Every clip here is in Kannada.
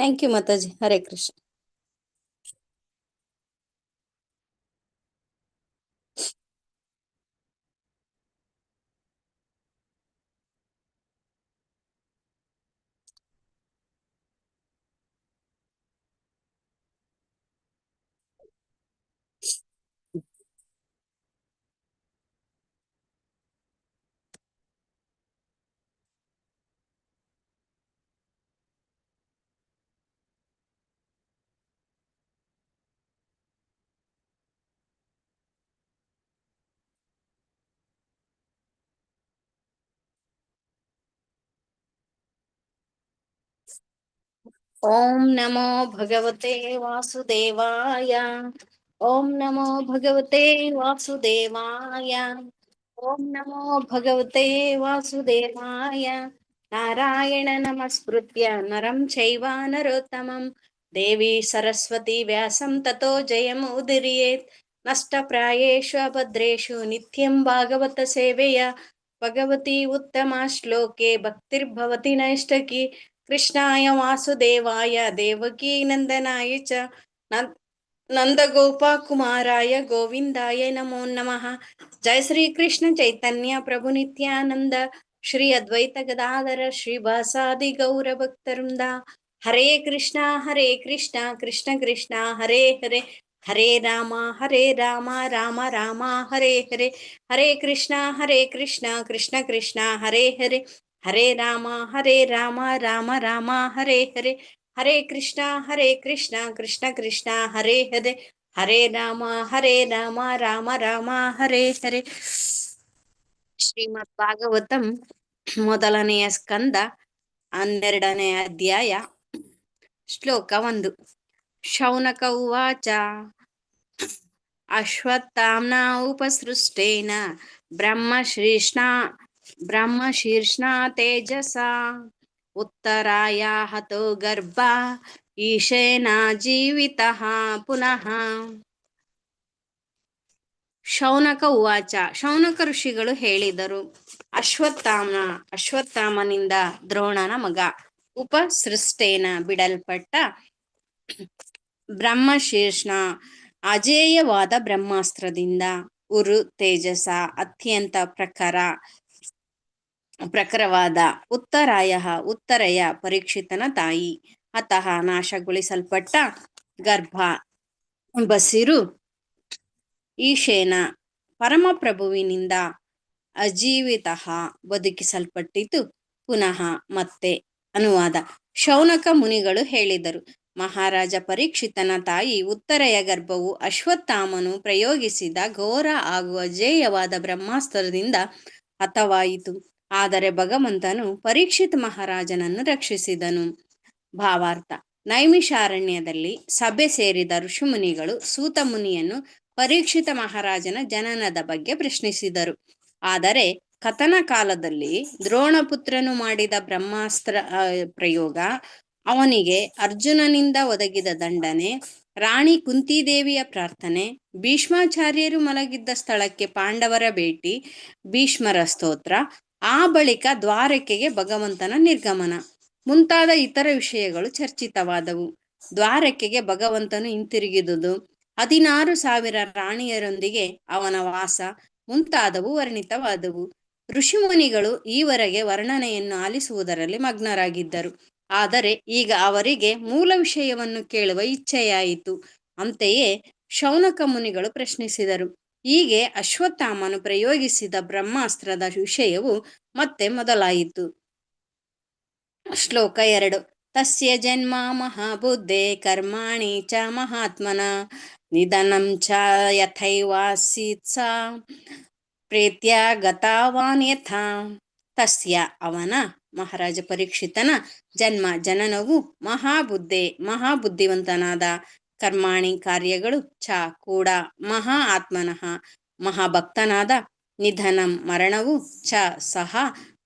Thank you Mataji. ಹರೇ ಕೃಷ್ಣ. ಓಂ ನಮೋ ಭಗವತೆ ವಾಸುದೇವಾಯ. ಓಂ ನಮೋ ಭಗವತೆ ವಾಸುದೇವಾಯ. ಓಂ ನಮೋ ಭಗವತೆ ವಾಸುದೇವಾಯ. ನಾರಾಯಣ ನಮಸ್ಕೃತ್ಯ ನರಂ ಚೈವ ನರೋತ್ತಮಂ ದೇವಿ ಸರಸ್ವತಿ ವ್ಯಾಸಂ ತತೋ ಜಯಮುದೀರಯೇತ್. ನಷ್ಟಪ್ರಾಯೇಷು ಅಭದ್ರೇಷು ನಿತ್ಯಂ ಭಾಗವತ ಸೇವೆಯ ಭಗವತಿ ಉತ್ತಮ ಶ್ಲೋಕೆ ಭಕ್ತಿರ್ಭವತಿ ನೈಷ್ಟಕಿ. ಕೃಷ್ಣಾಯ ವಾಸುದೇವಾಯ ದೇವಕೀ ನಂದನಾಯ ಚ ನಂದಗೋಪ ಕುಮಾರಾಯ ಗೋವಿಂದಾಯ ನಮೋ ನಮಃ. ಜಯ ಶ್ರೀ ಕೃಷ್ಣ ಚೈತನ್ಯ ಪ್ರಭು ನಿತ್ಯಾನಂದ ಶ್ರೀ ಅದ್ವೈತ ಗದಾಧರ ಶ್ರೀವಾಸಾದಿ ಗೌರ ಭಕ್ತವೃಂದ. ಹರೇ ಕೃಷ್ಣ ಕೃಷ್ಣ ಕೃಷ್ಣ ಹರೇ ಹರೇ, ಹರೇ ರಾಮ ರಾಮ ರಾಮ ಹರೇ ಹರೇ. ಹರೇ ಕೃಷ್ಣ ಕೃಷ್ಣ ಕೃಷ್ಣ ಹರೇ ಹರೇ, ಹರೇ ರಾಮ ರಾಮ ರಾಮ ಹರೇ ಹರೇ. ಹರೇ ಕೃಷ್ಣ ಕೃಷ್ಣ ಕೃಷ್ಣ ಹರೇ ಹರೇ, ಹರೇ ರಾಮ ರಾಮ ರಾಮ ಹರೇ ಹರೇ. ಶ್ರೀಮದ್ ಭಾಗವತಂ ಮೊದಲನೆಯ ಸ್ಕಂದ 12ನೇ ಅಧ್ಯಾಯ. ಶ್ಲೋಕ 1. ಶೌನಕ ಉವಾಚ ಅಶ್ವತ್ಥಾಮ್ನಾ ಉಪಸೃಷ್ಟೇನ ಬ್ರಹ್ಮಶೀರ್ಷ್ಣಾ ತೇಜಸಾ ಉತ್ತರಾಯ ಹತೋ ಗರ್ಭ ಈಶೇನ ಜೀವಿತಃ ಪುನಃ. ಶೌನಕ ಉವಾಚ. ಶೌನಕ ಋಷಿಗಳು ಹೇಳಿದರು. ಅಶ್ವತ್ಥಾಮನಿಂದ ದ್ರೋಣನ ಮಗ, ಉಪಸೃಷ್ಟೇನ ಬಿಡಲ್ಪಟ್ಟ, ಬ್ರಹ್ಮಶೀರ್ಷ್ಣ ಅಜೇಯವಾದ ಬ್ರಹ್ಮಾಸ್ತ್ರದಿಂದ, ಉರು ತೇಜಸ ಅತ್ಯಂತ ಪ್ರಖರವಾದ, ಉತ್ತರಯ ಪರೀಕ್ಷಿತನ ತಾಯಿ, ಅತಃ ನಾಶಗೊಳಿಸಲ್ಪಟ್ಟ, ಗರ್ಭ ಬಸಿರು, ಈಶೇನ ಪರಮಪ್ರಭುವಿನಿಂದ, ಅಜೀವಿತಃ ಬದುಕಿಸಲ್ಪಟ್ಟಿತು, ಪುನಃ ಮತ್ತೆ. ಅನುವಾದ. ಶೌನಕ ಮುನಿಗಳು ಹೇಳಿದರು, ಮಹಾರಾಜ ಪರೀಕ್ಷಿತನ ತಾಯಿ ಉತ್ತರೆಯ ಗರ್ಭವು ಅಶ್ವತ್ಥಾಮನು ಪ್ರಯೋಗಿಸಿದ ಘೋರ ಹಾಗೂ ಅಜೇಯವಾದ ಬ್ರಹ್ಮಾಸ್ತ್ರದಿಂದ ಹತವಾಯಿತು. ಆದರೆ ಭಗವಂತನು ಪರೀಕ್ಷಿತ್ ಮಹಾರಾಜನನ್ನು ರಕ್ಷಿಸಿದನು. ಭಾವಾರ್ಥ. ನೈಮಿಷಾರಣ್ಯದಲ್ಲಿ ಸಭೆ ಸೇರಿದ ಋಷಿಮುನಿಗಳು ಸೂತ ಮುನಿಯನ್ನು ಪರೀಕ್ಷಿತ ಮಹಾರಾಜನ ಜನನದ ಬಗ್ಗೆ ಪ್ರಶ್ನಿಸಿದರು. ಆದರೆ ಕಥನ ಕಾಲದಲ್ಲಿ ದ್ರೋಣಪುತ್ರನು ಮಾಡಿದ ಬ್ರಹ್ಮಾಸ್ತ್ರ ಪ್ರಯೋಗ, ಅವನಿಗೆ ಅರ್ಜುನನಿಂದ ಒದಗಿದ ದಂಡನೆ, ರಾಣಿ ಕುಂತಿದೇವಿಯ ಪ್ರಾರ್ಥನೆ, ಭೀಷ್ಮಾಚಾರ್ಯರು ಮಲಗಿದ್ದ ಸ್ಥಳಕ್ಕೆ ಪಾಂಡವರ ಭೇಟಿ, ಭೀಷ್ಮರ ಸ್ತೋತ್ರ, ಆ ಬಳಿಕ ದ್ವಾರಕೆಗೆ ಭಗವಂತನ ನಿರ್ಗಮನ ಮುಂತಾದ ಇತರ ವಿಷಯಗಳು ಚರ್ಚಿತವಾದವು. ದ್ವಾರಕೆಗೆ ಭಗವಂತನು ಹಿಂತಿರುಗಿದುದು, 16,000 ರಾಣಿಯರೊಂದಿಗೆ ಅವನ ವಾಸ ಮುಂತಾದವು ವರ್ಣಿತವಾದವು. ಋಷಿಮುನಿಗಳು ಈವರೆಗೆ ವರ್ಣನೆಯನ್ನು ಆಲಿಸುವುದರಲ್ಲಿ ಮಗ್ನರಾಗಿದ್ದರು. ಆದರೆ ಈಗ ಅವರಿಗೆ ಮೂಲ ವಿಷಯವನ್ನು ಕೇಳುವ ಇಚ್ಛೆಯಾಯಿತು. ಅಂತೆಯೇ ಶೌನಕ ಮುನಿಗಳು ಪ್ರಶ್ನಿಸಿದರು. ಹೀಗೆ ಅಶ್ವತ್ಥಾಮನು ಪ್ರಯೋಗಿಸಿದ ಬ್ರಹ್ಮಾಸ್ತ್ರದ ವಿಷಯವು ಮತ್ತೆ ಮೊದಲಾಯಿತು. ಶ್ಲೋಕ 2. ತಸ್ಯ ಜನ್ಮ ಮಹಾಬುದ್ಧೇ ಕರ್ಮಾಣಿ ಚ ಮಹಾತ್ಮನ ನಿಧನಂ ಚ ಯಥೈವಾಸೀತ್ ಸ ಪ್ರೇತ್ಯ ಗತಾವಾನ್ ಯಥಾ. ತಸ್ಯ ಅವನ, ಮಹಾರಾಜ ಪರೀಕ್ಷಿತನ, ಜನನವು ಮಹಾಬುದ್ಧಿವಂತನಾದ, ಕರ್ಮಾಣಿ ಕಾರ್ಯಗಳು, ಚ ಕೂಡ, ಆತ್ಮನಃ ಮಹಾಭಕ್ತನಾದ, ನಿಧನಂ ಮರಣವು, ಚ ಸಹ,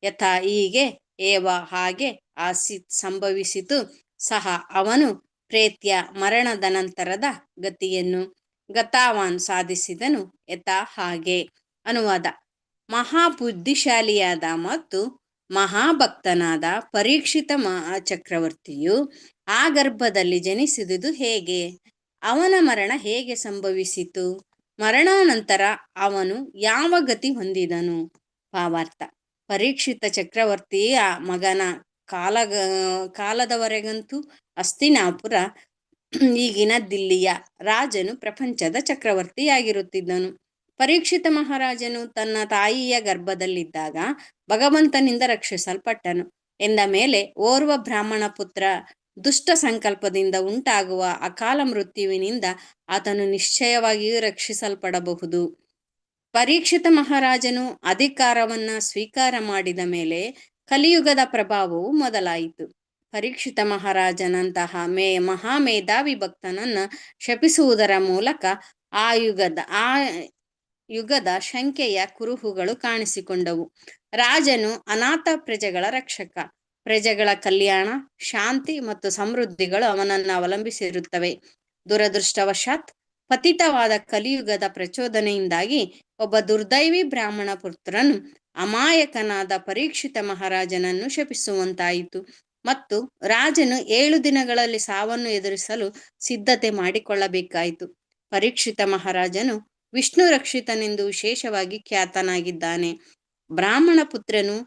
ಯಥಾ ಹೀಗೆ, ಏವ ಹಾಗೆ, ಆಸೀತ್ ಸಂಭವಿಸಿತು, ಸಹ ಅವನು, ಪ್ರೇತ್ಯ ಮರಣದ ನಂತರದ ಗತಿಯನ್ನು, ಗತಾವಾನ್ ಸಾಧಿಸಿದನು, ಯಥಾ ಹಾಗೆ. ಅನುವಾದ. ಮಹಾಬುದ್ಧಿಶಾಲಿಯಾದ ಮತ್ತು ಮಹಾಭಕ್ತನಾದ ಪರೀಕ್ಷಿತ ಚಕ್ರವರ್ತಿಯು ಆ ಗರ್ಭದಲ್ಲಿ ಜನಿಸಿದುದು ಹೇಗೆ? ಅವನ ಮರಣ ಹೇಗೆ ಸಂಭವಿಸಿತು? ಮರಣಾನಂತರ ಅವನು ಯಾವ ಗತಿ ಹೊಂದಿದನು? ಭಾವಾರ್ಥ: ಪರೀಕ್ಷಿತ ಚಕ್ರವರ್ತಿಯ ಮಗನ ಕಾಲ ಕಾಲದವರೆಗಂತೂ ಹಸ್ತಿನಾಪುರ, ಈಗಿನ ದಿಲ್ಲಿಯ ರಾಜನು ಪ್ರಪಂಚದ ಚಕ್ರವರ್ತಿಯಾಗಿರುತ್ತಿದ್ದನು. ಪರೀಕ್ಷಿತ ಮಹಾರಾಜನು ತನ್ನ ತಾಯಿಯ ಗರ್ಭದಲ್ಲಿದ್ದಾಗ ಭಗವಂತನಿಂದ ರಕ್ಷಿಸಲ್ಪಟ್ಟನು. ಎಂದ ಮೇಲೆ ಓರ್ವ ಬ್ರಾಹ್ಮಣ ಪುತ್ರ ದುಷ್ಟ ಸಂಕಲ್ಪದಿಂದ ಉಂಟಾಗುವ ಅಕಾಲ ಮೃತ್ಯುವಿನಿಂದ ಆತನು ನಿಶ್ಚಯವಾಗಿಯೂ ರಕ್ಷಿಸಲ್ಪಡಬಹುದು. ಪರೀಕ್ಷಿತ ಮಹಾರಾಜನು ಅಧಿಕಾರವನ್ನ ಸ್ವೀಕಾರ ಮಾಡಿದ ಮೇಲೆ ಕಲಿಯುಗದ ಪ್ರಭಾವವು ಮೊದಲಾಯಿತು. ಪರೀಕ್ಷಿತ ಮಹಾರಾಜನಂತಹ ಮಹಾಮೇಧಾವಿ ಭಕ್ತನನ್ನ ಶಪಿಸುವುದರ ಮೂಲಕ ಆ ಯುಗದ ಶಂಕೆಯ ಕುರುಹುಗಳು ಕಾಣಿಸಿಕೊಂಡವು. ರಾಜನು ಅನಾಥ ಪ್ರಜೆಗಳ ರಕ್ಷಕ. ಪ್ರಜೆಗಳ ಕಲ್ಯಾಣ, ಶಾಂತಿ ಮತ್ತು ಸಮೃದ್ಧಿಗಳು ಅವನನ್ನು ಅವಲಂಬಿಸಿರುತ್ತವೆ. ದುರದೃಷ್ಟವಶಾತ್ ಪತಿತವಾದ ಕಲಿಯುಗದ ಪ್ರಚೋದನೆಯಿಂದಾಗಿ ಒಬ್ಬ ದುರ್ದೈವಿ ಬ್ರಾಹ್ಮಣ ಪುತ್ರನು ಅಮಾಯಕನಾದ ಪರೀಕ್ಷಿತ ಮಹಾರಾಜನನ್ನು ಶಪಿಸುವಂತಾಯಿತು ಮತ್ತು ರಾಜನು 7 ದಿನಗಳಲ್ಲಿ ಸಾವನ್ನು ಎದುರಿಸಲು ಸಿದ್ಧತೆ ಮಾಡಿಕೊಳ್ಳಬೇಕಾಯಿತು. ಪರೀಕ್ಷಿತ ಮಹಾರಾಜನು ವಿಷ್ಣು ರಕ್ಷಿತನೆಂದು ವಿಶೇಷವಾಗಿ ಖ್ಯಾತನಾಗಿದ್ದಾನೆ. ಬ್ರಾಹ್ಮಣ ಪುತ್ರನು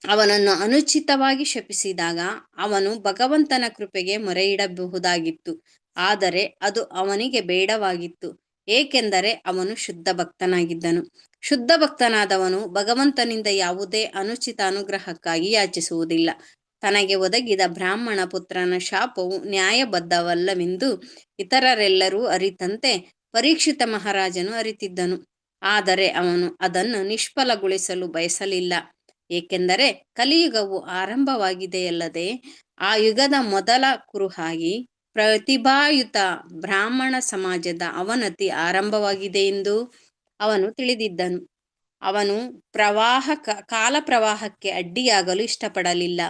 ಅವನನ್ನು ಅನುಚಿತವಾಗಿ ಶಪಿಸಿದಾಗ ಅವನು ಭಗವಂತನ ಕೃಪೆಗೆ ಮೊರೆಯಿಡಬಹುದಾಗಿತ್ತು. ಆದರೆ ಅದು ಅವನಿಗೆ ಬೇಡವಾಗಿತ್ತು, ಏಕೆಂದರೆ ಅವನು ಶುದ್ಧ ಭಕ್ತನಾಗಿದ್ದನು. ಶುದ್ಧ ಭಕ್ತನಾದವನು ಭಗವಂತನಿಂದ ಯಾವುದೇ ಅನುಚಿತ ಅನುಗ್ರಹಕ್ಕಾಗಿ ಯಾಚಿಸುವುದಿಲ್ಲ. ತನಗೆ ಒದಗಿದ ಬ್ರಾಹ್ಮಣ ಪುತ್ರನ ಶಾಪವು ನ್ಯಾಯಬದ್ಧವಲ್ಲವೆಂದು ಇತರರೆಲ್ಲರೂ ಅರಿತಂತೆ ಪರೀಕ್ಷಿತ ಮಹಾರಾಜನು ಅರಿತಿದ್ದನು. ಆದರೆ ಅವನು ಅದನ್ನು ನಿಷ್ಫಲಗೊಳಿಸಲು ಬಯಸಲಿಲ್ಲ. ಏಕೆಂದರೆ ಕಲಿಯುಗವು ಆರಂಭವಾಗಿದೆಯಲ್ಲದೆ ಆ ಯುಗದ ಮೊದಲ ಕುರುಹಾಗಿ ಪ್ರತಿಭಾಯುತ ಬ್ರಾಹ್ಮಣ ಸಮಾಜದ ಅವನತಿ ಆರಂಭವಾಗಿದೆ ಎಂದು ಅವನು ತಿಳಿದಿದ್ದನು. ಅವನು ಕಾಲ ಪ್ರವಾಹಕ್ಕೆ ಅಡ್ಡಿಯಾಗಲು ಇಷ್ಟಪಡಲಿಲ್ಲ.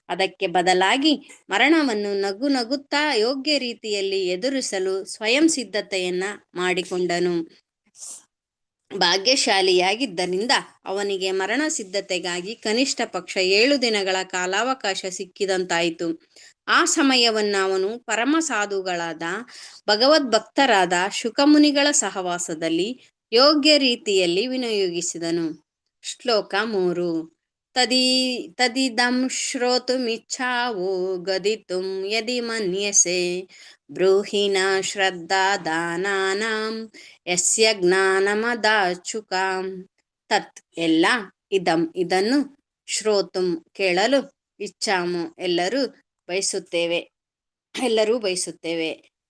ಅದಕ್ಕೆ ಬದಲಾಗಿ ಮರಣವನ್ನು ನಗುತ್ತಾ ಯೋಗ್ಯ ರೀತಿಯಲ್ಲಿ ಎದುರಿಸಲು ಸ್ವಯಂ ಸಿದ್ಧತೆಯನ್ನ ಮಾಡಿಕೊಂಡನು. ಭಾಗ್ಯಶಾಲಿಯಾಗಿದ್ದರಿಂದ ಅವನಿಗೆ ಮರಣ ಸಿದ್ಧತೆಗಾಗಿ ಕನಿಷ್ಠ ಪಕ್ಷ 7 ದಿನಗಳ ಕಾಲಾವಕಾಶ ಸಿಕ್ಕಿದಂತಾಯಿತು. ಆ ಸಮಯವನ್ನು ಅವನು ಪರಮ ಸಾಧುಗಳಾದ ಭಗವದ್ಭಕ್ತರಾದ ಶುಕಮುನಿಗಳ ಸಹವಾಸದಲ್ಲಿ ಯೋಗ್ಯ ರೀತಿಯಲ್ಲಿ ವಿನಿಯೋಗಿಸಿದನು. ಶ್ಲೋಕ 3. ತದಿದಂ ಶ್ರೋತುಮಿಚ್ಛಾವೋ ಗದಿತುಂ ಯದಿ ಮನ್ಯಸೆ ಬ್ರೂಹಿನ ಶ್ರದ್ಧಾದಾನಾನಾಂ ಯಸ್ಯ ಜ್ಞಾನಮದಾಚುಕಾಂ. ತತ್ ಎಲ್ಲ, ಇದಂ ಇದನ್ನು, ಶ್ರೋತುಂ ಕೇಳಲು, ಇಚ್ಛಾಮು ಎಲ್ಲರೂ ಬಯಸುತ್ತೇವೆ,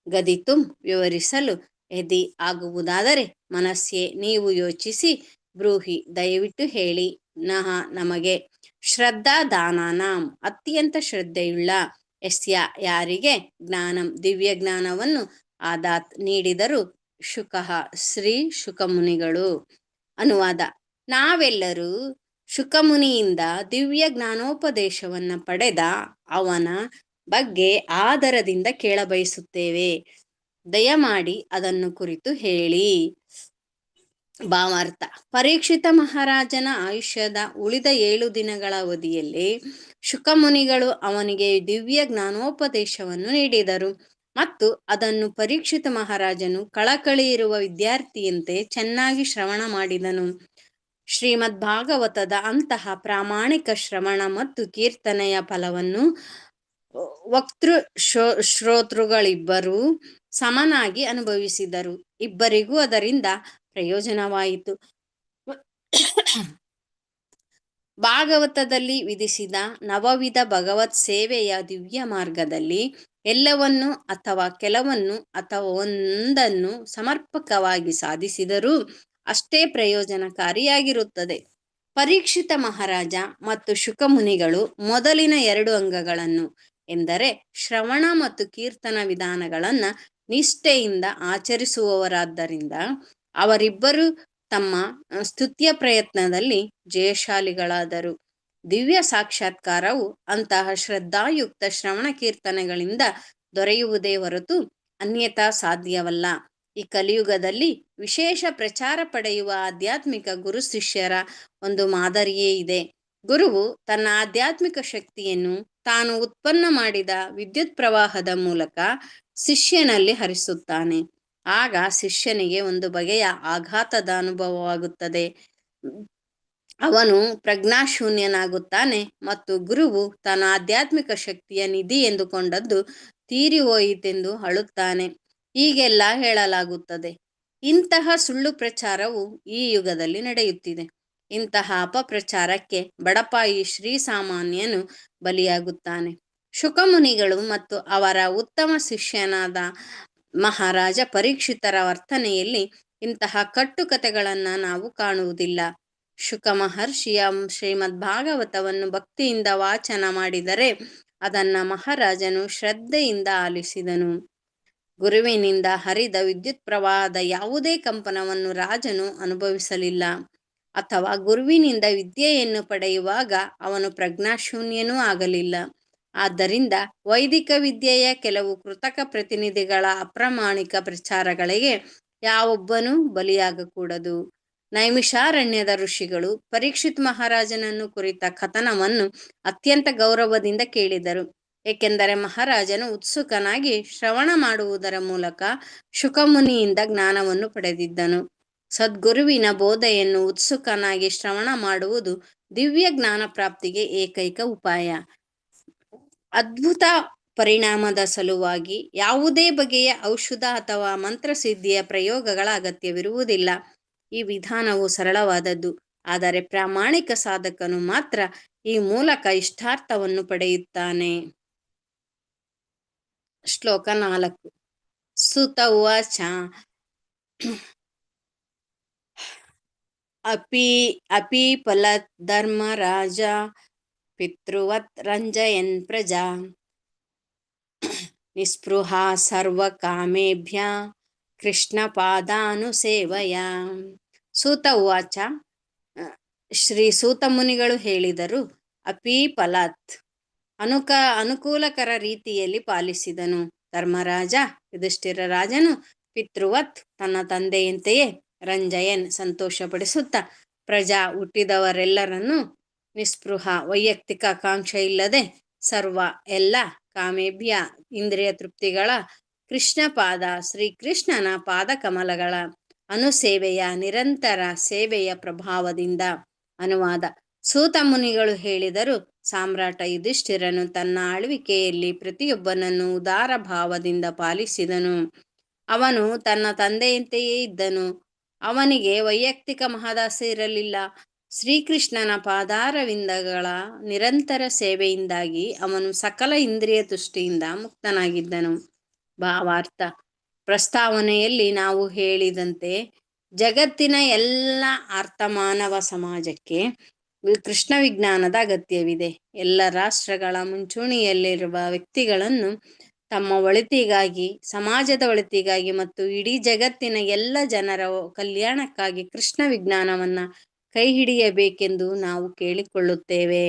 ಗದಿತುಂ ವಿವರಿಸಲು, ಯದಿ ಆಗುವುದಾದರೆ, ಮನಸ್ಸೇ ನೀವು ಯೋಚಿಸಿ, ಬ್ರೂಹಿ ದಯವಿಟ್ಟು ಹೇಳಿ, ನಹ ನಮಗೆ, ಶ್ರದ್ಧಾದಾನಾನಾಂ ಅತ್ಯಂತ ಶ್ರದ್ಧೆಯುಳ್ಳ, ಯಸ್ಯ ಯಾರಿಗೆ, ಜ್ಞಾನಂ ದಿವ್ಯ ಜ್ಞಾನವನ್ನು, ಆದಾತ್ ನೀಡಿದರು, ಶುಕಃ ಶ್ರೀ ಶುಕಮುನಿಗಳು. ಅನುವಾದ: ನಾವೆಲ್ಲರೂ ಶುಕಮುನಿಯಿಂದ ದಿವ್ಯ ಜ್ಞಾನೋಪದೇಶವನ್ನ ಪಡೆದ ಅವನ ಬಗ್ಗೆ ಆದರದಿಂದ ಕೇಳಬಯಸುತ್ತೇವೆ. ದಯಮಾಡಿ ಅದನ್ನು ಕುರಿತು ಹೇಳಿ. ಭಾವಾರ್ಥ: ಪರೀಕ್ಷಿತ ಮಹಾರಾಜನ ಆಯುಷ್ಯದ ಉಳಿದ 7 ದಿನಗಳ ಅವಧಿಯಲ್ಲಿ ಶುಕಮುನಿಗಳು ಅವನಿಗೆ ದಿವ್ಯ ಜ್ಞಾನೋಪದೇಶವನ್ನು ನೀಡಿದರು ಮತ್ತು ಅದನ್ನು ಪರೀಕ್ಷಿತ ಮಹಾರಾಜನು ಕಳಕಳಿ ಇರುವ ವಿದ್ಯಾರ್ಥಿಯಂತೆ ಚೆನ್ನಾಗಿ ಶ್ರವಣ ಮಾಡಿದನು. ಶ್ರೀಮದ್ ಭಾಗವತದ ಅಂತಹ ಪ್ರಾಮಾಣಿಕ ಶ್ರವಣ ಮತ್ತು ಕೀರ್ತನೆಯ ಫಲವನ್ನು ವಕ್ತೃ ಶ್ರೋತೃಗಳಿಬ್ಬರೂ ಸಮನಾಗಿ ಅನುಭವಿಸಿದರು. ಇಬ್ಬರಿಗೂ ಅದರಿಂದ ಪ್ರಯೋಜನವಾಯಿತು. ಭಾಗವತದಲ್ಲಿ ವಿಧಿಸಿದ ನವವಿಧ ಭಗವತ್ ಸೇವೆಯ ದಿವ್ಯ ಮಾರ್ಗದಲ್ಲಿ ಎಲ್ಲವನ್ನು ಅಥವಾ ಕೆಲವನ್ನು ಅಥವಾ ಒಂದನ್ನು ಸಮರ್ಪಕವಾಗಿ ಸಾಧಿಸಿದರೂ ಅಷ್ಟೇ ಪ್ರಯೋಜನಕಾರಿಯಾಗಿರುತ್ತದೆ. ಪರೀಕ್ಷಿತ ಮಹಾರಾಜ ಮತ್ತು ಶುಕಮುನಿಗಳು ಮೊದಲಿನ 2 ಅಂಗಗಳನ್ನು ಎಂದರೆ ಶ್ರವಣ ಮತ್ತು ಕೀರ್ತನ ವಿಧಾನಗಳನ್ನ ನಿಷ್ಠೆಯಿಂದ ಆಚರಿಸುವವರಾದ್ದರಿಂದ ಅವರಿಬ್ಬರು ತಮ್ಮ ಸ್ತುತ್ಯ ಪ್ರಯತ್ನದಲ್ಲಿ ಜಯಶಾಲಿಗಳಾದರು. ದಿವ್ಯ ಸಾಕ್ಷಾತ್ಕಾರವು ಅಂತಹ ಶ್ರದ್ಧಾಯುಕ್ತ ಶ್ರವಣ ಕೀರ್ತನೆಗಳಿಂದ ದೊರೆಯುವುದೇ ಹೊರತು ಅನ್ಯಥಾ ಸಾಧ್ಯವಲ್ಲ. ಈ ಕಲಿಯುಗದಲ್ಲಿ ವಿಶೇಷ ಪ್ರಚಾರ ಪಡೆಯುವ ಆಧ್ಯಾತ್ಮಿಕ ಗುರು ಶಿಷ್ಯರ ಒಂದು ಮಾದರಿಯೇ ಇದೆ. ಗುರುವು ತನ್ನ ಆಧ್ಯಾತ್ಮಿಕ ಶಕ್ತಿಯನ್ನು ತಾನು ಉತ್ಪನ್ನ ಮಾಡಿದ ವಿದ್ಯುತ್ ಪ್ರವಾಹದ ಮೂಲಕ ಶಿಷ್ಯನಲ್ಲಿ ಹರಿಸುತ್ತಾನೆ. ಆಗ ಶಿಷ್ಯನಿಗೆ ಒಂದು ಬಗೆಯ ಆಘಾತದ ಅನುಭವವಾಗುತ್ತದೆ. ಅವನು ಪ್ರಜ್ಞಾಶೂನ್ಯನಾಗುತ್ತಾನೆ ಮತ್ತು ಗುರುವು ತನ್ನ ಆಧ್ಯಾತ್ಮಿಕ ಶಕ್ತಿಯ ನಿಧಿ ಎಂದುಕೊಂಡದ್ದು ತೀರಿ ಹೋಯಿತೆಂದು ಅಳುತ್ತಾನೆ. ಹೀಗೆಲ್ಲ ಹೇಳಲಾಗುತ್ತದೆ. ಇಂತಹ ಸುಳ್ಳು ಪ್ರಚಾರವು ಈ ಯುಗದಲ್ಲಿ ನಡೆಯುತ್ತಿದೆ. ಇಂತಹ ಅಪಪ್ರಚಾರಕ್ಕೆ ಬಡಪಾಯಿ ಶ್ರೀಸಾಮಾನ್ಯನು ಬಲಿಯಾಗುತ್ತಾನೆ. ಶುಕಮುನಿಗಳು ಮತ್ತು ಅವರ ಉತ್ತಮ ಶಿಷ್ಯನಾದ ಮಹಾರಾಜ ಪರೀಕ್ಷಿತರ ವರ್ತನೆಯಲ್ಲಿ ಇಂತಹ ಕಟ್ಟುಕತೆಗಳನ್ನು ನಾವು ಕಾಣುವುದಿಲ್ಲ. ಶುಕ ಮಹರ್ಷಿಯ ಶ್ರೀಮದ್ ಭಾಗವತವನ್ನು ಭಕ್ತಿಯಿಂದ ವಾಚನ ಮಾಡಿದರೆ ಅದನ್ನ ಮಹಾರಾಜನು ಶ್ರದ್ಧೆಯಿಂದ ಆಲಿಸಿದನು. ಗುರುವಿನಿಂದ ಹರಿದ ವಿದ್ಯುತ್ ಪ್ರವಾಹದ ಯಾವುದೇ ಕಂಪನವನ್ನು ರಾಜನು ಅನುಭವಿಸಲಿಲ್ಲ. ಅಥವಾ ಗುರುವಿನಿಂದ ವಿದ್ಯೆಯನ್ನು ಪಡೆಯುವಾಗ ಅವನು ಪ್ರಜ್ಞಾಶೂನ್ಯನೂ ಆಗಲಿಲ್ಲ. ಆದ್ದರಿಂದ ವೈದಿಕ ವಿದ್ಯೆಯ ಕೆಲವು ಕೃತಕ ಪ್ರತಿನಿಧಿಗಳ ಅಪ್ರಾಮಾಣಿಕ ಪ್ರಚಾರಗಳಿಗೆ ಯಾವೊಬ್ಬನೂ ಬಲಿಯಾಗಕೂಡದು. ನೈಮಿಷಾರಣ್ಯದ ಋಷಿಗಳು ಪರೀಕ್ಷಿತ್ ಮಹಾರಾಜನನ್ನು ಕುರಿತ ಕಥನವನ್ನು ಅತ್ಯಂತ ಗೌರವದಿಂದ ಕೇಳಿದರು. ಏಕೆಂದರೆ ಮಹಾರಾಜನು ಉತ್ಸುಕನಾಗಿ ಶ್ರವಣ ಮಾಡುವುದರ ಮೂಲಕ ಶುಕಮುನಿಯಿಂದ ಜ್ಞಾನವನ್ನು ಪಡೆದಿದ್ದನು. ಸದ್ಗುರುವಿನ ಬೋಧೆಯನ್ನು ಉತ್ಸುಕನಾಗಿ ಶ್ರವಣ ಮಾಡುವುದು ದಿವ್ಯ ಜ್ಞಾನ ಪ್ರಾಪ್ತಿಗೆ ಏಕೈಕ ಉಪಾಯ. ಅದ್ಭುತ ಪರಿಣಾಮದ ಸಲುವಾಗಿ ಯಾವುದೇ ಬಗೆಯ ಔಷಧ ಅಥವಾ ಮಂತ್ರಸಿದ್ಧಿಯ ಪ್ರಯೋಗಗಳ ಅಗತ್ಯವಿರುವುದಿಲ್ಲ. ಈ ವಿಧಾನವು ಸರಳವಾದದ್ದು. ಆದರೆ ಪ್ರಾಮಾಣಿಕ ಸಾಧಕನು ಮಾತ್ರ ಈ ಮೂಲಕ ಇಷ್ಟಾರ್ಥವನ್ನು ಪಡೆಯುತ್ತಾನೆ. ಶ್ಲೋಕ 4. ಸುತ ಉವಾಚ ಅಪೀಪಲತ್ ಧರ್ಮರಾಜ ಪಿತೃವತ್ ರಂಜಯನ್ ಪ್ರಜಾ ನಿಸ್ಪೃಹಾ ಸರ್ವಕಾಮೇಭ್ಯ ಕೃಷ್ಣ ಪಾದಾನುಸೇವಯ. ಸೂತ ಉವಾಚ. ಶ್ರೀ ಸೂತ ಮುನಿಗಳು ಹೇಳಿದರು. ಅಪೀಪಲತ್ ಅನುಕೂಲಕರ ರೀತಿಯಲ್ಲಿ ಪಾಲಿಸಿದನು. ಧರ್ಮರಾಜ ಯುಧಿಷ್ಠಿರ ರಾಜನು ಪಿತೃವತ್ ತನ್ನ ತಂದೆಯಂತೆಯೇ ರಂಜಯನ್ ಸಂತೋಷಪಡಿಸುತ್ತಾ ಪ್ರಜಾ ಹುಟ್ಟಿದವರೆಲ್ಲರನ್ನೂ ನಿಸ್ಪೃಹ ವೈಯಕ್ತಿಕ ಆಕಾಂಕ್ಷೆ ಇಲ್ಲದೆ ಸರ್ವ ಎಲ್ಲ ಕಾಮೇಭ್ಯ ಇಂದ್ರಿಯ ತೃಪ್ತಿಗಳ ಕೃಷ್ಣ ಪಾದ ಶ್ರೀಕೃಷ್ಣನ ಪಾದಕಮಲಗಳ ಅನುಸೇವೆಯ ನಿರಂತರ ಸೇವೆಯ ಪ್ರಭಾವದಿಂದ. ಅನುವಾದ. ಸೂತ ಮುನಿಗಳು ಹೇಳಿದರು. ಸಾಮ್ರಾಟ ಯುಧಿಷ್ಠಿರನು ತನ್ನ ಆಳ್ವಿಕೆಯಲ್ಲಿ ಪ್ರತಿಯೊಬ್ಬನನ್ನು ಉದಾರ ಭಾವದಿಂದ ಪಾಲಿಸಿದನು. ಅವನು ತನ್ನ ತಂದೆಯಂತೆಯೇ ಇದ್ದನು. ಅವನಿಗೆ ವೈಯಕ್ತಿಕ ಮಹದಾಸೆ ಇರಲಿಲ್ಲ. ಶ್ರೀಕೃಷ್ಣನ ಪಾದಾರವಿಂದಗಳ ನಿರಂತರ ಸೇವೆಯಿಂದಾಗಿ ಅವನು ಸಕಲ ಇಂದ್ರಿಯ ತುಷ್ಟಿಯಿಂದ ಮುಕ್ತನಾಗಿದ್ದನು. ಭಾವಾರ್ಥ. ಪ್ರಸ್ತಾವನೆಯಲ್ಲಿ ನಾವು ಹೇಳಿದಂತೆ ಜಗತ್ತಿನ ಎಲ್ಲ ಅರ್ಥಮಾನವ ಸಮಾಜಕ್ಕೆ ಕೃಷ್ಣ ವಿಜ್ಞಾನದ ಅಗತ್ಯವಿದೆ. ಎಲ್ಲ ರಾಷ್ಟ್ರಗಳ ಮುಂಚೂಣಿಯಲ್ಲಿರುವ ವ್ಯಕ್ತಿಗಳನ್ನು ತಮ್ಮ ಒಳಿತಿಗಾಗಿ, ಸಮಾಜದ ಒಳಿತಿಗಾಗಿ ಮತ್ತು ಇಡೀ ಜಗತ್ತಿನ ಎಲ್ಲ ಜನರ ಕಲ್ಯಾಣಕ್ಕಾಗಿ ಕೃಷ್ಣ ವಿಜ್ಞಾನವನ್ನ ಕೈ ಹಿಡಿಯಬೇಕೆಂದು ನಾವು ಕೇಳಿಕೊಳ್ಳುತ್ತೇವೆ.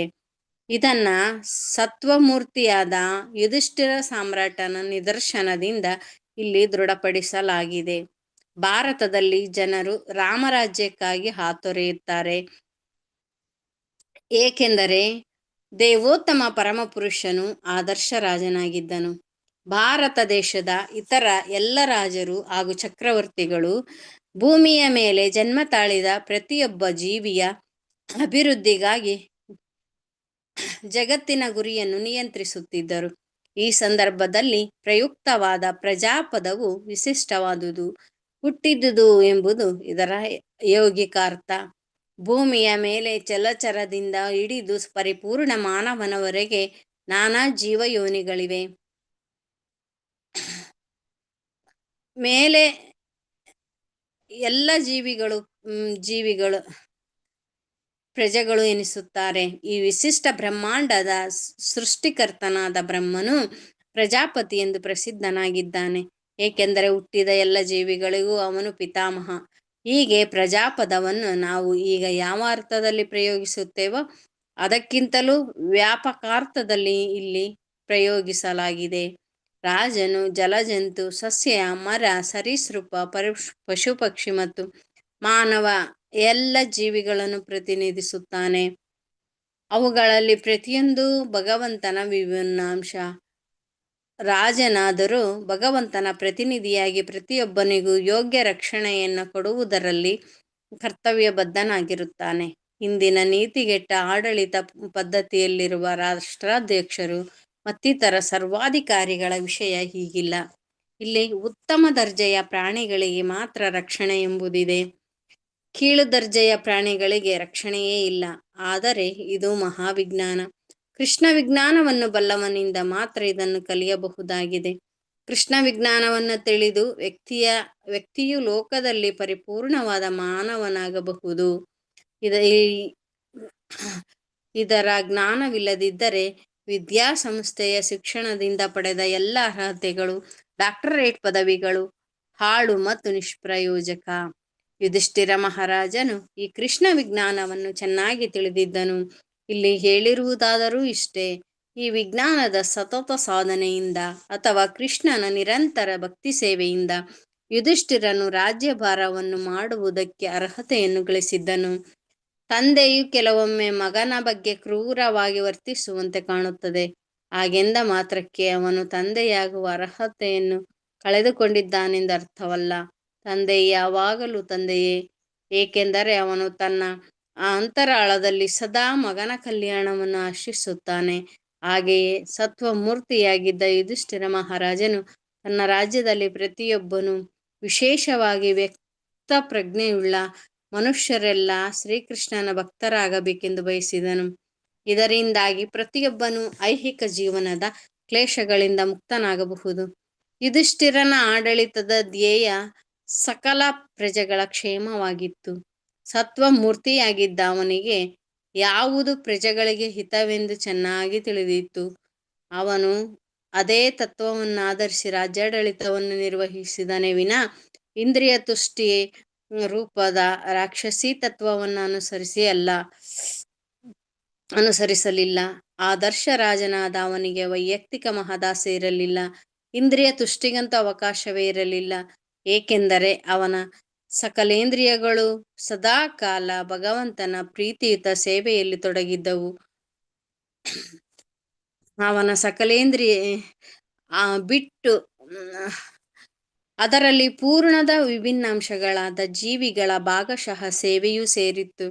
ಇದನ್ನ ಸತ್ವಮೂರ್ತಿಯಾದ ಯುಧಿಷ್ಠಿರ ಸಾಮ್ರಾಟನ ನಿದರ್ಶನದಿಂದ ಇಲ್ಲಿ ದೃಢಪಡಿಸಲಾಗಿದೆ. ಭಾರತದಲ್ಲಿ ಜನರು ರಾಮರಾಜ್ಯಕ್ಕಾಗಿ ಹಾತೊರೆಯುತ್ತಾರೆ. ಏಕೆಂದರೆ ದೇವೋತ್ತಮ ಪರಮಪುರುಷನು ಆದರ್ಶ ರಾಜನಾಗಿದ್ದನು. ಭಾರತ ದೇಶದ ಇತರ ಎಲ್ಲ ರಾಜರು ಹಾಗೂ ಚಕ್ರವರ್ತಿಗಳು ಭೂಮಿಯ ಮೇಲೆ ಜನ್ಮ ತಾಳಿದ ಪ್ರತಿಯೊಬ್ಬ ಜೀವಿಯ ಅಭಿವೃದ್ಧಿಗಾಗಿ ಜಗತ್ತಿನ ಗುರಿಯನ್ನು ನಿಯಂತ್ರಿಸುತ್ತಿದ್ದರು. ಈ ಸಂದರ್ಭದಲ್ಲಿ ಪ್ರಯುಕ್ತವಾದ ಪ್ರಜಾಪದವು ವಿಶಿಷ್ಟವಾದುದು, ಹುಟ್ಟಿದುದು ಎಂಬುದು ಇದರ ಯೌಗಿಕಾರ್ಥ. ಭೂಮಿಯ ಮೇಲೆ ಚಲಚರದಿಂದ ಹಿಡಿದು ಪರಿಪೂರ್ಣ ಮಾನವನವರೆಗೆ ನಾನಾ ಜೀವಯೋನಿಗಳಿವೆ. ಮೇಲೆ ಎಲ್ಲ ಜೀವಿಗಳು ಪ್ರಜೆಗಳು ಎನಿಸುತ್ತಾರೆ. ಈ ವಿಶಿಷ್ಟ ಬ್ರಹ್ಮಾಂಡದ ಸೃಷ್ಟಿಕರ್ತನಾದ ಬ್ರಹ್ಮನು ಪ್ರಜಾಪತಿ ಎಂದು ಪ್ರಸಿದ್ಧನಾಗಿದ್ದಾನೆ. ಏಕೆಂದರೆ ಹುಟ್ಟಿದ ಎಲ್ಲ ಜೀವಿಗಳಿಗೂ ಅವನು ಪಿತಾಮಹ. ಹೀಗೆ ಪ್ರಜಾಪದವನ್ನು ನಾವು ಈಗ ಯಾವ ಅರ್ಥದಲ್ಲಿ ಪ್ರಯೋಗಿಸುತ್ತೇವೋ ಅದಕ್ಕಿಂತಲೂ ವ್ಯಾಪಕಾರ್ಥದಲ್ಲಿ ಇಲ್ಲಿ ಪ್ರಯೋಗಿಸಲಾಗಿದೆ. ರಾಜನು ಜಲಜಂತು, ಸಸ್ಯ, ಮರ, ಸರೀಸೃಪ, ಪಶು ಪಕ್ಷಿ ಮತ್ತು ಮಾನವ ಎಲ್ಲ ಜೀವಿಗಳನ್ನು ಪ್ರತಿನಿಧಿಸುತ್ತಾನೆ. ಅವುಗಳಲ್ಲಿ ಪ್ರತಿಯೊಂದು ಭಗವಂತನ ವಿಭಿನ್ನಾಂಶ. ರಾಜನಾದರೂ ಭಗವಂತನ ಪ್ರತಿನಿಧಿಯಾಗಿ ಪ್ರತಿಯೊಬ್ಬನಿಗೂ ಯೋಗ್ಯ ರಕ್ಷಣೆಯನ್ನು ಕೊಡುವುದರಲ್ಲಿ ಕರ್ತವ್ಯಬದ್ಧನಾಗಿರುತ್ತಾನೆ. ಇಂದಿನ ನೀತಿಗೆಟ್ಟ ಆಡಳಿತ ಪದ್ಧತಿಯಲ್ಲಿರುವ ರಾಷ್ಟ್ರಾಧ್ಯಕ್ಷರು ಮತ್ತಿತರ ಸರ್ವಾಧಿಕಾರಿಗಳ ವಿಷಯ ಹೀಗಿಲ್ಲ. ಇಲ್ಲಿ ಉತ್ತಮ ದರ್ಜೆಯ ಪ್ರಾಣಿಗಳಿಗೆ ಮಾತ್ರ ರಕ್ಷಣೆ ಎಂಬುದಿದೆ. ಕೀಳು ದರ್ಜೆಯ ಪ್ರಾಣಿಗಳಿಗೆ ರಕ್ಷಣೆಯೇ ಇಲ್ಲ. ಆದರೆ ಇದು ಮಹಾವಿಜ್ಞಾನ. ಕೃಷ್ಣ ವಿಜ್ಞಾನವನ್ನು ಬಲ್ಲವನಿಂದ ಮಾತ್ರ ಇದನ್ನು ಕಲಿಯಬಹುದಾಗಿದೆ. ಕೃಷ್ಣ ವಿಜ್ಞಾನವನ್ನು ತಿಳಿದು ವ್ಯಕ್ತಿಯು ಲೋಕದಲ್ಲಿ ಪರಿಪೂರ್ಣವಾದ ಮಾನವನಾಗಬಹುದು. ಇದರ ಜ್ಞಾನವಿಲ್ಲದಿದ್ದರೆ ವಿದ್ಯಾಸಂಸ್ಥೆಯ ಶಿಕ್ಷಣದಿಂದ ಪಡೆದ ಎಲ್ಲ ಅರ್ಹತೆಗಳು, ಡಾಕ್ಟರೇಟ್ ಪದವಿಗಳು ಹಾಳು ಮತ್ತು ನಿಷ್ಪ್ರಯೋಜಕ. ಯುಧಿಷ್ಠಿರ ಮಹಾರಾಜನು ಈ ಕೃಷ್ಣ ವಿಜ್ಞಾನವನ್ನು ಚೆನ್ನಾಗಿ ತಿಳಿದಿದ್ದನು. ಇಲ್ಲಿ ಹೇಳಿರುವುದಾದರೂ ಇಷ್ಟೇ: ಈ ವಿಜ್ಞಾನದ ಸತತ ಸಾಧನೆಯಿಂದ ಅಥವಾ ಕೃಷ್ಣನ ನಿರಂತರ ಭಕ್ತಿ ಸೇವೆಯಿಂದ ಯುಧಿಷ್ಠಿರನು ರಾಜ್ಯಭಾರವನ್ನು ಮಾಡುವುದಕ್ಕೆ ಅರ್ಹತೆಯನ್ನು ಗಳಿಸಿದ್ದನು. ತಂದೆಯು ಕೆಲವೊಮ್ಮೆ ಮಗನ ಬಗ್ಗೆ ಕ್ರೂರವಾಗಿ ವರ್ತಿಸುವಂತೆ ಕಾಣುತ್ತದೆ. ಹಾಗೆಂದ ಮಾತ್ರಕ್ಕೆ ಅವನು ತಂದೆಯಾಗುವ ಅರ್ಹತೆಯನ್ನು ಕಳೆದುಕೊಂಡಿದ್ದಾನೆಂದು ಅರ್ಥವಲ್ಲ. ತಂದೆ ಯಾವಾಗಲೂ ತಂದೆಯೇ, ಏಕೆಂದರೆ ಅವನು ತನ್ನ ಅಂತರಾಳದಲ್ಲಿ ಸದಾ ಮಗನ ಕಲ್ಯಾಣವನ್ನು ಆಶಿಸುತ್ತಾನೆ. ಹಾಗೆಯೇ ಸತ್ವಮೂರ್ತಿಯಾಗಿದ್ದ ಯುಧಿಷ್ಠಿರ ಮಹಾರಾಜನು ತನ್ನ ರಾಜ್ಯದಲ್ಲಿ ಪ್ರತಿಯೊಬ್ಬನು, ವಿಶೇಷವಾಗಿ ವ್ಯಕ್ತ ಪ್ರಜ್ಞೆಯುಳ್ಳ ಮನುಷ್ಯರೆಲ್ಲ ಶ್ರೀಕೃಷ್ಣನ ಭಕ್ತರಾಗಬೇಕೆಂದು ಬಯಸಿದನು. ಇದರಿಂದಾಗಿ ಪ್ರತಿಯೊಬ್ಬನು ಐಹಿಕ ಜೀವನದ ಕ್ಲೇಶಗಳಿಂದ ಮುಕ್ತನಾಗಬಹುದು. ಯುಧಿಷ್ಠಿರನ ಆಡಳಿತದ ಧ್ಯೇಯ ಸಕಲ ಪ್ರಜೆಗಳ ಕ್ಷೇಮವಾಗಿತ್ತು. ಸತ್ವಮೂರ್ತಿಯಾಗಿದ್ದ ಅವನಿಗೆ ಯಾವುದು ಪ್ರಜೆಗಳಿಗೆ ಹಿತವೆಂದು ಚೆನ್ನಾಗಿ ತಿಳಿದಿತ್ತು. ಅವನು ಅದೇ ತತ್ವವನ್ನಾಧರಿಸಿ ರಾಜ್ಯಾಡಳಿತವನ್ನು ನಿರ್ವಹಿಸಿದನೇ ವಿನಾ ಇಂದ್ರಿಯ ತುಷ್ಟಿ ರೂಪದ ರಾಕ್ಷಸೀ ತತ್ವವನ್ನು ಅನುಸರಿಸಲಿಲ್ಲ. ಆದರ್ಶ ರಾಜನಾದ ಅವನಿಗೆ ವೈಯಕ್ತಿಕ ಮಹದಾಸೆ ಇರಲಿಲ್ಲ. ಇಂದ್ರಿಯ ತುಷ್ಟಿಗಂತೂ ಅವಕಾಶವೇ ಇರಲಿಲ್ಲ, ಏಕೆಂದರೆ ಅವನ ಸಕಲೇಂದ್ರಿಯಗಳು ಸದಾ ಕಾಲ ಭಗವಂತನ ಪ್ರೀತಿಯುತ ಸೇವೆಯಲ್ಲಿ ತೊಡಗಿದ್ದವು. ಅವನ ಸಕಲೇಂದ್ರಿಯ ಬಿಟ್ಟು ಅದರಲ್ಲಿ ಪೂರ್ಣದ ವಿಭಿನ್ನಾಂಶಗಳಾದ ಜೀವಿಗಳ ಭಾಗಶಃ ಸೇವೆಯೂ ಸೇರಿತ್ತು.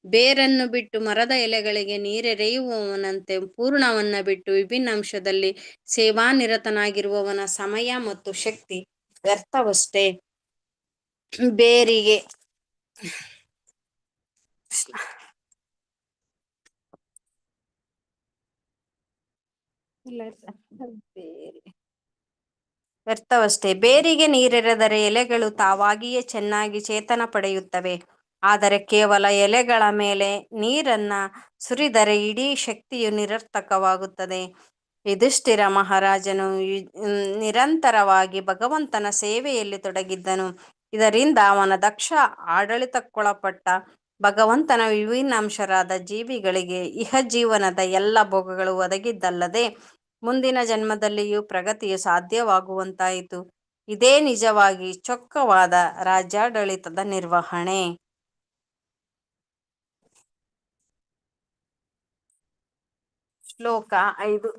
ಬೇರನ್ನು ಬಿಟ್ಟು ಮರದ ಎಲೆಗಳಿಗೆ ನೀರೆರೆಯುವವನಂತೆ ಪೂರ್ಣವನ್ನ ಬಿಟ್ಟು ವಿಭಿನ್ನಾಂಶದಲ್ಲಿ ಸೇವಾನಿರತನಾಗಿರುವವನ ಸಮಯ ಮತ್ತು ಶಕ್ತಿ ವ್ಯರ್ಥವಷ್ಟೇ. ಬೇರಿಗೆ ಬೇರಿಗೆ ನೀರೆರೆದರೆ ಎಲೆಗಳು ತಾವಾಗಿಯೇ ಚೆನ್ನಾಗಿ ಚೇತನ ಪಡೆಯುತ್ತವೆ. ಆದರೆ ಕೇವಲ ಎಲೆಗಳ ಮೇಲೆ ನೀರನ್ನ ಸುರಿದರೆ ಇಡೀ ಶಕ್ತಿಯು ನಿರರ್ಥಕವಾಗುತ್ತದೆ. ಯುಧಿಷ್ಠಿರ ಮಹಾರಾಜನು ನಿರಂತರವಾಗಿ ಭಗವಂತನ ಸೇವೆಯಲ್ಲಿ ತೊಡಗಿದ್ದನು. ಇದರಿಂದ ಅವನ ದಕ್ಷ ಆಡಳಿತಕ್ಕೊಳಪಟ್ಟ ಭಗವಂತನ ವಿಭಿನ್ನಾಂಶರಾದ ಜೀವಿಗಳಿಗೆ ಇಹಜೀವನದ ಎಲ್ಲ ಭೋಗಗಳು ಒದಗಿದ್ದಲ್ಲದೆ ಮುಂದಿನ ಜನ್ಮದಲ್ಲಿಯೂ ಪ್ರಗತಿಯು ಸಾಧ್ಯವಾಗುವಂತಾಯಿತು. ಇದೇ ನಿಜವಾಗಿ ಚೊಕ್ಕವಾದ ರಾಜ್ಯಾಡಳಿತದ ನಿರ್ವಹಣೆ. ಶ್ಲೋಕ 5.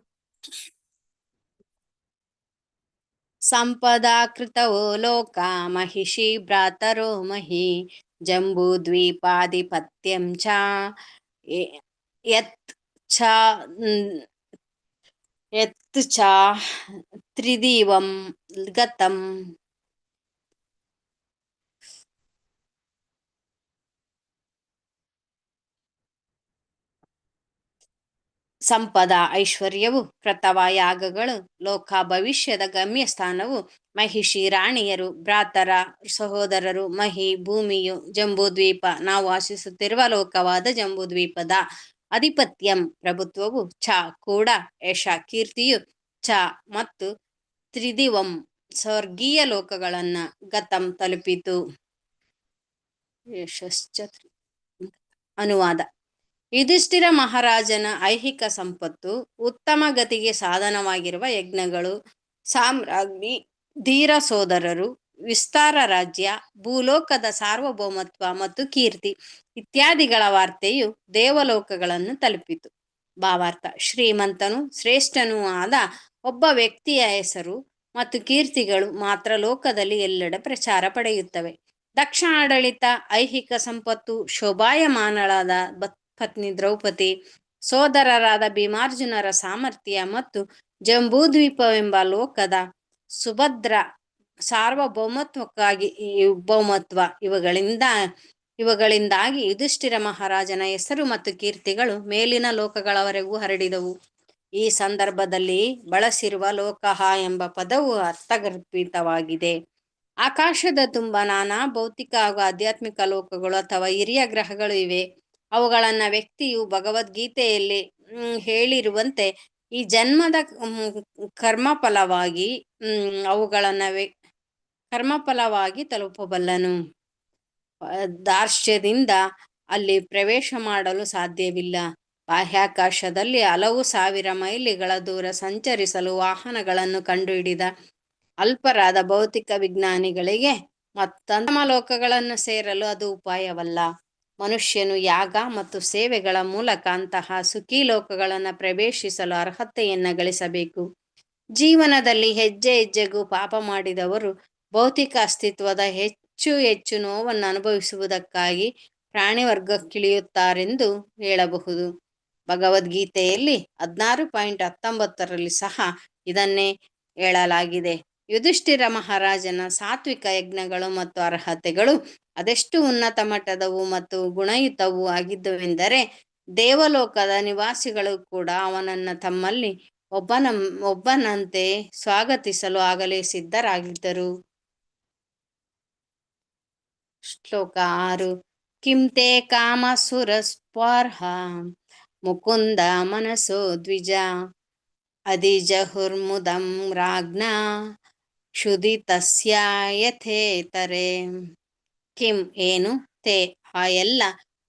ಸಂಪದಾ ಕೃತವೋ ಲೋಕ ಮಹಿಷಿ ಭ್ರಾತರೋ ಮಹಿ ಜಂಬೂದ್ವೀಪಾಧಿಪತ್ಯಂ ಚ ಯತ್ ಚ ತ್ರಿದಿವಂ ಗತಂ. ಸಂಪದ ಐಶ್ವರ್ಯವು, ಕ್ರತವ ಯಾಗಗಳು, ಲೋಕ ಭವಿಷ್ಯದ ಗಮ್ಯ ಸ್ಥಾನವು, ಮಹಿಷಿ ರಾಣಿಯರು, ಭ್ರಾತರ ಸಹೋದರರು, ಮಹಿ ಭೂಮಿಯು, ಜಂಬೂದ್ವೀಪ ನಾವು ವಾಸಿಸುತ್ತಿರುವ ಲೋಕವಾದ ಜಂಬೂದ್ವೀಪದ ಅಧಿಪತ್ಯಂ ಪ್ರಭುತ್ವವು, ಚ ಕೂಡ, ಯಶ ಕೀರ್ತಿಯು, ಚ ಮತ್ತು ತ್ರಿದಿವಂ ಸ್ವರ್ಗೀಯ ಲೋಕಗಳನ್ನ, ಗತಂ ತಲುಪಿತು. ಯಶಶ್ಚ ಅನುವಾದ: ಯುಧಿಷ್ಠಿರ ಮಹಾರಾಜನ ಐಹಿಕ ಸಂಪತ್ತು, ಉತ್ತಮ ಗತಿಗೆ ಸಾಧನವಾಗಿರುವ ಯಜ್ಞಗಳು, ಸಾಮ್ರಾಜ್ಞಿ, ಧೀರ ಸೋದರರು, ವಿಸ್ತಾರ ರಾಜ್ಯ, ಭೂಲೋಕದ ಸಾರ್ವಭೌಮತ್ವ ಮತ್ತು ಕೀರ್ತಿ ಇತ್ಯಾದಿಗಳ ವಾರ್ತೆಯು ದೇವಲೋಕಗಳನ್ನು ತಲುಪಿತು. ಭಾವಾರ್ಥ: ಶ್ರೀಮಂತನು ಶ್ರೇಷ್ಠನೂ ಆದ ಒಬ್ಬ ವ್ಯಕ್ತಿಯ ಹೆಸರು ಮತ್ತು ಕೀರ್ತಿಗಳು ಮಾತ್ರ ಲೋಕದಲ್ಲಿ ಎಲ್ಲೆಡೆ ಪ್ರಚಾರ ಪಡೆಯುತ್ತವೆ. ದಕ್ಷ ಆಡಳಿತ, ಐಹಿಕ ಸಂಪತ್ತು, ಶೋಭಾಯಮಾನಳಾದ ಪತ್ನಿ ದ್ರೌಪದಿ, ಸೋದರರಾದ ಭೀಮಾರ್ಜುನರ ಸಾಮರ್ಥ್ಯ ಮತ್ತು ಜಂಬೂದ್ವೀಪವೆಂಬ ಲೋಕದ ಸುಭದ್ರ ಸಾರ್ವಭೌಮತ್ವಕ್ಕಾಗಿ ಭೌಮತ್ವ ಇವುಗಳಿಂದಾಗಿ ಯುಧಿಷ್ಠಿರ ಮಹಾರಾಜನ ಹೆಸರು ಮತ್ತು ಕೀರ್ತಿಗಳು ಮೇಲಿನ ಲೋಕಗಳವರೆಗೂ ಹರಡಿದವು. ಈ ಸಂದರ್ಭದಲ್ಲಿ ಬಳಸಿರುವ ಲೋಕಃ ಎಂಬ ಪದವು ಅರ್ಥಗರ್ಭಿತವಾಗಿದೆ. ಆಕಾಶದ ತುಂಬ ನಾನಾ ಭೌತಿಕ ಹಾಗೂ ಆಧ್ಯಾತ್ಮಿಕ ಲೋಕಗಳು ಅಥವಾ ಹಿರಿಯ ಗ್ರಹಗಳು ಇವೆ. ಅವುಗಳನ್ನು ವ್ಯಕ್ತಿಯು ಭಗವದ್ಗೀತೆಯಲ್ಲಿ ಹೇಳಿರುವಂತೆ ಈ ಜನ್ಮದ ಕರ್ಮಫಲವಾಗಿ ಕರ್ಮಫಲವಾಗಿ ತಲುಪಬಲ್ಲನು. ದಾರ್ಷ್ಟ್ಯದಿಂದ ಅಲ್ಲಿ ಪ್ರವೇಶ ಮಾಡಲು ಸಾಧ್ಯವಿಲ್ಲ. ಬಾಹ್ಯಾಕಾಶದಲ್ಲಿ ಹಲವು ಸಾವಿರ ಮೈಲಿಗಳ ದೂರ ಸಂಚರಿಸಲು ವಾಹನಗಳನ್ನು ಕಂಡುಹಿಡಿದ ಅಲ್ಪರಾದ ಭೌತಿಕ ವಿಜ್ಞಾನಿಗಳಿಗೆ ಮತ್ತಂತಮ ಲೋಕಗಳನ್ನು ಸೇರಲು ಅದು ಉಪಾಯವಲ್ಲ. ಮನುಷ್ಯನು ಯಾಗ ಮತ್ತು ಸೇವೆಗಳ ಮೂಲಕ ಅಂತಹ ಸುಖಿ ಲೋಕಗಳನ್ನು ಪ್ರವೇಶಿಸಲು ಅರ್ಹತೆಯನ್ನು ಗಳಿಸಬೇಕು. ಜೀವನದಲ್ಲಿ ಹೆಜ್ಜೆ ಹೆಜ್ಜೆಗೂ ಪಾಪ ಮಾಡಿದವರು ಭೌತಿಕ ಅಸ್ತಿತ್ವದ ಹೆಚ್ಚು ಹೆಚ್ಚು ನೋವನ್ನು ಅನುಭವಿಸುವುದಕ್ಕಾಗಿ ಪ್ರಾಣಿವರ್ಗಕ್ಕಿಳಿಯುತ್ತಾರೆಂದು ಹೇಳಬಹುದು. ಭಗವದ್ಗೀತೆಯಲ್ಲಿ 16.19 ಸಹ ಇದನ್ನೇ ಹೇಳಲಾಗಿದೆ. ಯುಧಿಷ್ಠಿರ ಮಹಾರಾಜನ ಸಾತ್ವಿಕ ಯಜ್ಞಗಳು ಮತ್ತು ಅರ್ಹತೆಗಳು ಅದೆಷ್ಟು ಉನ್ನತ ಮಟ್ಟದವು ಮತ್ತು ಗುಣಯುತವೂ ಆಗಿದ್ದವೆಂದರೆ ದೇವಲೋಕದ ನಿವಾಸಿಗಳು ಕೂಡ ಅವನನ್ನು ತಮ್ಮಲ್ಲಿ ಒಬ್ಬನಂತೆ ಸ್ವಾಗತಿಸಲು ಆಗಲೇ ಸಿದ್ಧರಾಗಿದ್ದರು. ಶ್ಲೋಕ 6. ಕಿಂ ತೇ ಕಾಮ ಸುರಸ್ಪರ್ಹ ಮುಕುಂದ ಮನಸೋ ದ್ವಿಜ ಅಧಿಜಹುರ್ಮುದಂ ರಾಜ್ಞಾ ಕ್ಷುದಿತಸ್ಯ ಯಥೇತರೆ. ಕಿಂ ಏನು, ತೇ ಆ ಎಲ್ಲ,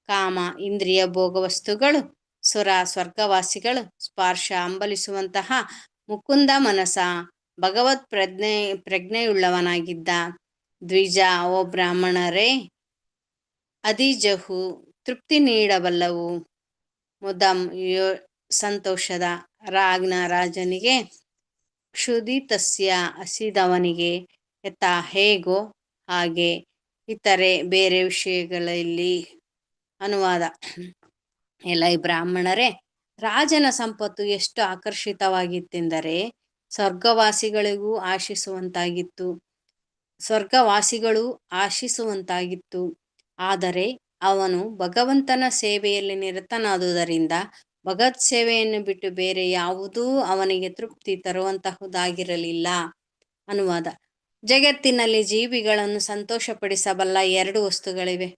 ಕಾಮ ಇಂದ್ರಿಯ ಭೋಗವಸ್ತುಗಳು, ಸುರ ಸ್ವರ್ಗವಾಸಿಗಳು, ಸ್ಪರ್ಶ ಹಂಬಲಿಸುವಂತಹ, ಮುಕುಂದ ಮನಸ ಭಗವತ್ ಪ್ರಜ್ಞೆಯುಳ್ಳವನಾಗಿದ್ದ, ದ್ವಿಜ ಓ ಬ್ರಾಹ್ಮಣರೇ, ಅಧಿಜಹು ತೃಪ್ತಿ ನೀಡಬಲ್ಲವು, ಮುದಂ ಸಂತೋಷದ, ರಾಜ್ಞ ರಾಜನಿಗೆ, ಕ್ಷುದಿತಸ್ಯ ಹಸಿದವನಿಗೆ, ಯಥಾ ಹೇಗೋ ಹಾಗೆ, ಇತರೆ ಬೇರೆ ವಿಷಯಗಳಲ್ಲಿ. ಅನುವಾದ: ಎಲೈ ಬ್ರಾಹ್ಮಣರೇ, ರಾಜನ ಸಂಪತ್ತು ಎಷ್ಟು ಆಕರ್ಷಿತವಾಗಿತ್ತೆಂದರೆ ಸ್ವರ್ಗವಾಸಿಗಳು ಆಶಿಸುವಂತಾಗಿತ್ತು. ಆದರೆ ಅವನು ಭಗವಂತನ ಸೇವೆಯಲ್ಲಿ ನಿರತನಾದುದರಿಂದ ಭಗವತ್ ಸೇವೆಯನ್ನು ಬಿಟ್ಟು ಬೇರೆ ಯಾವುದೂ ಅವನಿಗೆ ತೃಪ್ತಿ ತರುವಂತಹುದಾಗಿರಲಿಲ್ಲ. ಅನುವಾದ: ಜಗತ್ತಿನಲ್ಲಿ ಜೀವಿಗಳನ್ನು ಸಂತೋಷಪಡಿಸಬಲ್ಲ 2 ವಸ್ತುಗಳಿವೆ.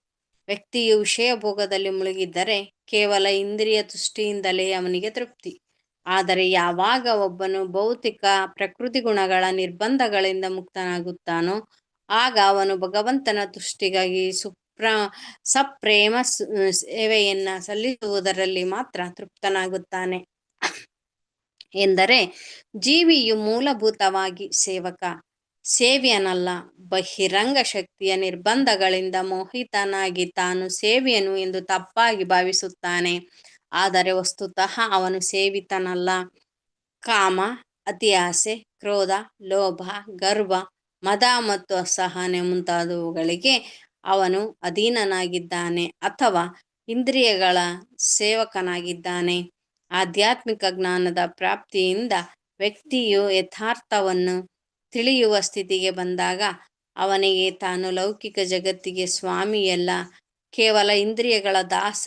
ವ್ಯಕ್ತಿಯು ವಿಷಯ ಭೋಗದಲ್ಲಿ ಮುಳುಗಿದ್ದರೆ ಕೇವಲ ಇಂದ್ರಿಯ ತುಷ್ಟಿಯಿಂದಲೇ ಅವನಿಗೆ ತೃಪ್ತಿ. ಆದರೆ ಯಾವಾಗ ಒಬ್ಬನು ಭೌತಿಕ ಪ್ರಕೃತಿ ಗುಣಗಳ ನಿರ್ಬಂಧಗಳಿಂದ ಮುಕ್ತನಾಗುತ್ತಾನೋ ಆಗ ಅವನು ಭಗವಂತನ ತುಷ್ಟಿಗಾಗಿ ಸಪ್ರೇಮ ಸೇವೆಯನ್ನು ಸಲ್ಲಿಸುವುದರಲ್ಲಿ ಮಾತ್ರ ತೃಪ್ತನಾಗುತ್ತಾನೆ. ಎಂದರೆ ಜೀವಿಯು ಮೂಲಭೂತವಾಗಿ ಸೇವಕ, ಸೇವ್ಯನಲ್ಲ. ಬಹಿರಂಗ ಶಕ್ತಿಯ ನಿರ್ಬಂಧಗಳಿಂದ ಮೋಹಿತನಾಗಿ ತಾನು ಸೇವ್ಯನು ಎಂದು ತಪ್ಪಾಗಿ ಭಾವಿಸುತ್ತಾನೆ. ಆದರೆ ವಸ್ತುತಃ ಅವನು ಸೇವಿತನಲ್ಲ. ಕಾಮ, ಅತಿಯಾಸೆ, ಕ್ರೋಧ, ಲೋಭ, ಗರ್ವ, ಮದ ಮತ್ತು ಅಸಹನೆ ಮುಂತಾದವುಗಳಿಗೆ ಅವನು ಅಧೀನನಾಗಿದ್ದಾನೆ ಅಥವಾ ಇಂದ್ರಿಯಗಳ ಸೇವಕನಾಗಿದ್ದಾನೆ. ಆಧ್ಯಾತ್ಮಿಕ ಜ್ಞಾನದ ಪ್ರಾಪ್ತಿಯಿಂದ ವ್ಯಕ್ತಿಯು ಯಥಾರ್ಥವನ್ನು ತಿಳಿಯುವ ಸ್ಥಿತಿಗೆ ಬಂದಾಗ ಅವನಿಗೆ ತಾನು ಲೌಕಿಕ ಜಗತ್ತಿಗೆ ಸ್ವಾಮಿಯಲ್ಲ, ಕೇವಲ ಇಂದ್ರಿಯಗಳ ದಾಸ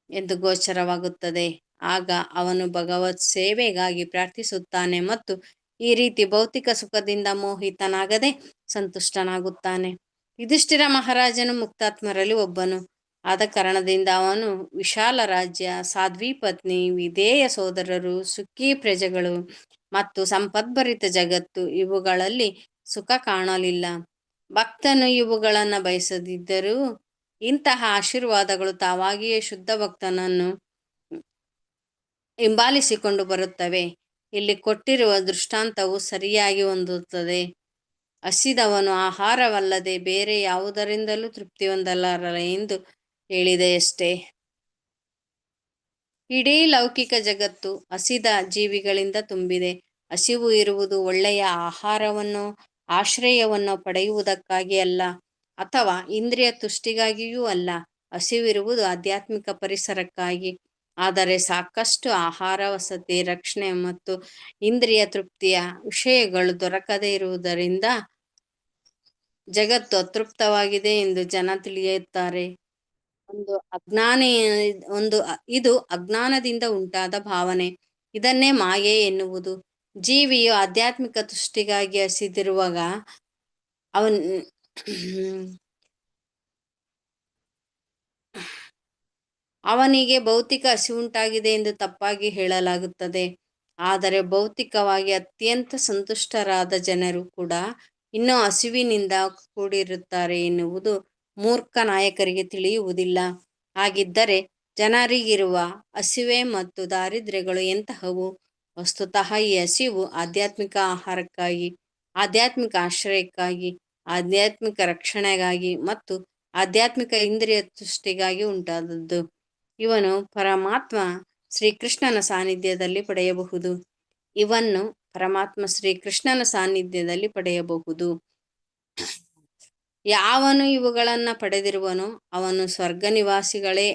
ಎಂದು ಗೋಚರವಾಗುತ್ತದೆ. ಆಗ ಅವನು ಭಗವತ್ ಸೇವೆಗಾಗಿ ಪ್ರಾರ್ಥಿಸುತ್ತಾನೆ ಮತ್ತು ಈ ರೀತಿ ಭೌತಿಕ ಸುಖದಿಂದ ಮೋಹಿತನಾಗದೆ ಸಂತುಷ್ಟನಾಗುತ್ತಾನೆ. ಯುಧಿಷ್ಠಿರ ಮಹಾರಾಜನು ಮುಕ್ತಾತ್ಮರಲ್ಲಿ ಒಬ್ಬನು ಆದ ಕಾರಣದಿಂದ ಅವನು ವಿಶಾಲ ರಾಜ್ಯ, ಸಾಧ್ವಿ ಪತ್ನಿ, ವಿಧೇಯ ಸೋದರರು, ಸುಖಿ ಪ್ರಜೆಗಳು ಮತ್ತು ಸಂಪದ್ಭರಿತ ಜಗತ್ತು ಇವುಗಳಲ್ಲಿ ಸುಖ ಕಾಣಲಿಲ್ಲ. ಭಕ್ತನು ಇವುಗಳನ್ನು ಬಯಸದಿದ್ದರೂ ಇಂತಹ ಆಶೀರ್ವಾದಗಳು ತಾವಾಗಿಯೇ ಶುದ್ಧ ಭಕ್ತನನ್ನು ಹಿಂಬಾಲಿಸಿಕೊಂಡು ಬರುತ್ತವೆ. ಇಲ್ಲಿ ಕೊಟ್ಟಿರುವ ದೃಷ್ಟಾಂತವು ಸರಿಯಾಗಿ ಹೊಂದುತ್ತದೆ. ಹಸಿದವನು ಆಹಾರವಲ್ಲದೆ ಬೇರೆ ಯಾವುದರಿಂದಲೂ ತೃಪ್ತಿ ಹೊಂದಲಾರ ಎಂದು ಹೇಳಿದೆಯಷ್ಟೇ. ಇಡೀ ಲೌಕಿಕ ಜಗತ್ತು ಹಸಿದ ಜೀವಿಗಳಿಂದ ತುಂಬಿದೆ. ಹಸಿವು ಇರುವುದು ಒಳ್ಳೆಯ ಆಹಾರವನ್ನು ಆಶ್ರಯವನ್ನು ಪಡೆಯುವುದಕ್ಕಾಗಿ ಅಲ್ಲ, ಅಥವಾ ಇಂದ್ರಿಯ ತುಷ್ಟಿಗಾಗಿಯೂ ಅಲ್ಲ. ಹಸಿವಿರುವುದು ಆಧ್ಯಾತ್ಮಿಕ ಪರಿಸರಕ್ಕಾಗಿ. ಆದರೆ ಸಾಕಷ್ಟು ಆಹಾರ, ವಸತಿ, ರಕ್ಷಣೆ ಮತ್ತು ಇಂದ್ರಿಯ ತೃಪ್ತಿಯ ವಿಷಯಗಳು ದೊರಕದೇ ಇರುವುದರಿಂದ ಜಗತ್ತು ಅತೃಪ್ತವಾಗಿದೆ ಎಂದು ಜನ ತಿಳಿಯುತ್ತಾರೆ. ಒಂದು ಅಜ್ಞಾನಿ ಇದು ಅಜ್ಞಾನದಿಂದ ಉಂಟಾದ ಭಾವನೆ. ಇದನ್ನೇ ಮಾಯೆ ಎನ್ನುವುದು. ಜೀವಿಯು ಆಧ್ಯಾತ್ಮಿಕ ತುಷ್ಟಿಗಾಗಿ ಹಸಿದಿರುವಾಗ ಅವನ್ ಅವನಿಗೆ ಭೌತಿಕ ಹಸಿವುಂಟಾಗಿದೆ ಎಂದು ತಪ್ಪಾಗಿ ಹೇಳಲಾಗುತ್ತದೆ. ಆದರೆ ಭೌತಿಕವಾಗಿ ಅತ್ಯಂತ ಸಂತುಷ್ಟರಾದ ಜನರು ಕೂಡ ಇನ್ನೂ ಹಸಿವಿನಿಂದ ಕೂಡಿರುತ್ತಾರೆ ಎನ್ನುವುದು ಮೂರ್ಖ ನಾಯಕರಿಗೆ ತಿಳಿಯುವುದಿಲ್ಲ. ಹಾಗಿದ್ದರೆ ಜನರಿಗಿರುವ ಹಸಿವೆ ಮತ್ತು ದಾರಿದ್ರ್ಯಗಳು ಎಂತಹವು? ವಸ್ತುತಃ ಈ ಹಸಿವು ಆಧ್ಯಾತ್ಮಿಕ ಆಹಾರಕ್ಕಾಗಿ, ಆಧ್ಯಾತ್ಮಿಕ ಆಶ್ರಯಕ್ಕಾಗಿ, ಆಧ್ಯಾತ್ಮಿಕ ರಕ್ಷಣೆಗಾಗಿ ಮತ್ತು ಆಧ್ಯಾತ್ಮಿಕ ಇಂದ್ರಿಯ ತುಷ್ಟಿಗಾಗಿ ಉಂಟಾದದ್ದು. ಇವನು ಪರಮಾತ್ಮ ಶ್ರೀಕೃಷ್ಣನ ಸಾನ್ನಿಧ್ಯದಲ್ಲಿ ಪಡೆಯಬಹುದು. ಇವನ್ನು ಪರಮಾತ್ಮ ಶ್ರೀಕೃಷ್ಣನ ಸಾನ್ನಿಧ್ಯದಲ್ಲಿ ಪಡೆಯಬಹುದು. ಯಾವನು ಇವುಗಳನ್ನು ಪಡೆದಿರುವನೋ ಅವನು ಸ್ವರ್ಗ ನಿವಾಸಿಗಳೇ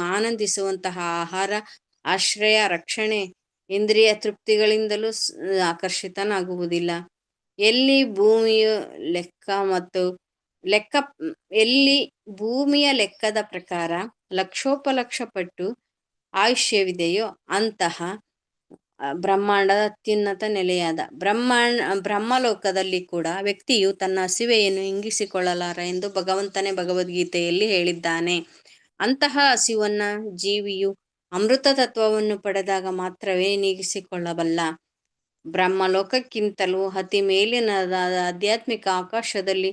ಆನಂದಿಸುವಂತಹ ಆಹಾರ, ಆಶ್ರಯ, ರಕ್ಷಣೆ, ಇಂದ್ರಿಯ ತೃಪ್ತಿಗಳಿಂದಲೂ ಆಕರ್ಷಿತನಾಗುವುದಿಲ್ಲ. ಎಲ್ಲಿ ಭೂಮಿಯ ಲೆಕ್ಕದ ಪ್ರಕಾರ ಲಕ್ಷೋಪಲಕ್ಷ ಪಟ್ಟು ಆಯುಷ್ಯವಿದೆಯೋ ಅಂತಹ ಬ್ರಹ್ಮಾಂಡದ ಅತ್ಯುನ್ನತ ನೆಲೆಯಾದ ಬ್ರಹ್ಮಲೋಕದಲ್ಲಿ ಕೂಡ ವ್ಯಕ್ತಿಯು ತನ್ನ ಹಸಿವೆಯನ್ನು ಇಂಗಿಸಿಕೊಳ್ಳಲಾರ ಎಂದು ಭಗವಂತನೇ ಭಗವದ್ಗೀತೆಯಲ್ಲಿ ಹೇಳಿದ್ದಾನೆ. ಅಂತಹ ಹಸಿವನ್ನ ಜೀವಿಯು ಅಮೃತ ತತ್ವವನ್ನು ಪಡೆದಾಗ ಮಾತ್ರವೇ ನೀಗಿಸಿಕೊಳ್ಳಬಲ್ಲ. ಬ್ರಹ್ಮಲೋಕಕ್ಕಿಂತಲೂ ಅತಿ ಮೇಲಿನದ ಆಧ್ಯಾತ್ಮಿಕ ಆಕಾಶದಲ್ಲಿ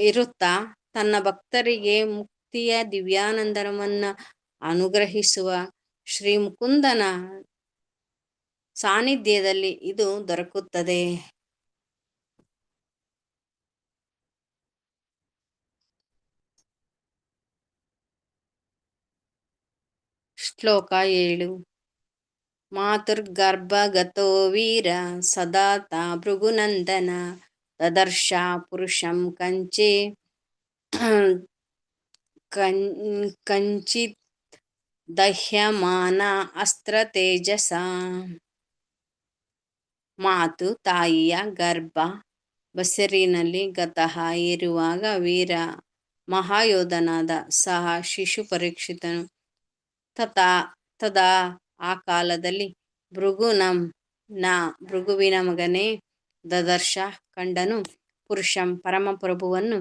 ಇರುತ್ತಾ ತನ್ನ ಭಕ್ತರಿಗೆ ಮುಕ್ತಿಯ ದಿವ್ಯಾನಂದನವನ್ನ ಅನುಗ್ರಹಿಸುವ ಶ್ರೀ ಮುಕುಂದನ ಸಾನ್ನಿಧ್ಯದಲ್ಲಿ ಇದು ದೊರಕುತ್ತದೆ. ಶ್ಲೋಕ 7. ಮಾತುರ್ಗರ್ಭಗತೋ ವೀರ ಸದಾತ ಭೃಗುನಂದನ ದದರ್ಶ ಪುರುಷಂ ಕಂಚಿತ್ ದಹ್ಯಮಾನ ಅಸ್ತ್ರ ತೇಜಸ. ಮಾತು ತಾಯಿಯ ಗರ್ಭ ಬಸರಿನಲ್ಲಿ ಗತಃ ಏರುವಾಗ ವೀರ ಮಹಾಯೋಧನಾದ ಸಹ ಶಿಶು ಪರೀಕ್ಷಿತನು ತದಾ ಆ ಕಾಲದಲ್ಲಿ ಭೃಗುವಿನ ಮಗನೇ ದದರ್ಶ ಕಂಡನು ಪುರುಷಂ ಪರಮಪ್ರಭುವನ್ನು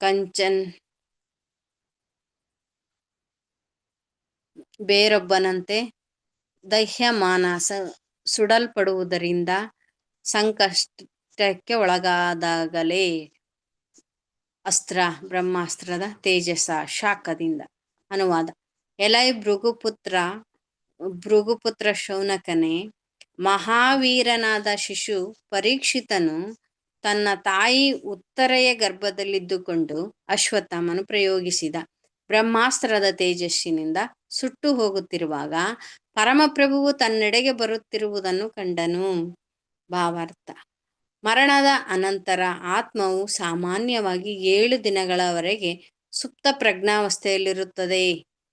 ಕಂಚನ್ ಬೇರೊಬ್ಬನಂತೆ ದಹ್ಯಮಾನ ಸುಡಲ್ಪಡುವುದರಿಂದ ಸಂಕಷ್ಟಕ್ಕೆ ಒಳಗಾದಾಗಲೇ ಅಸ್ತ್ರ ಬ್ರಹ್ಮಾಸ್ತ್ರದ ತೇಜಸ್ಸ ಶಾಖದಿಂದ. ಅನುವಾದ. ಎಲೈ ಭೃಗುಪುತ್ರ ಶೌನಕನೇ, ಮಹಾವೀರನಾದ ಶಿಶು ಪರೀಕ್ಷಿತನು ತನ್ನ ತಾಯಿ ಉತ್ತರೆಯ ಗರ್ಭದಲ್ಲಿದ್ದುಕೊಂಡು ಅಶ್ವತ್ಥಾಮನು ಪ್ರಯೋಗಿಸಿದ ಬ್ರಹ್ಮಾಸ್ತ್ರದ ತೇಜಸ್ಸಿನಿಂದ ಸುಟ್ಟು ಹೋಗುತ್ತಿರುವಾಗ ಪರಮಪ್ರಭುವು ತನ್ನೆಡೆಗೆ ಬರುತ್ತಿರುವುದನ್ನು ಕಂಡನು. ಭಾವಾರ್ಥ. ಮರಣದ ಅನಂತರ ಆತ್ಮವು ಸಾಮಾನ್ಯವಾಗಿ 7 ದಿನಗಳವರೆಗೆ ಸುಪ್ತ ಪ್ರಜ್ಞಾವಸ್ಥೆಯಲ್ಲಿರುತ್ತದೆ.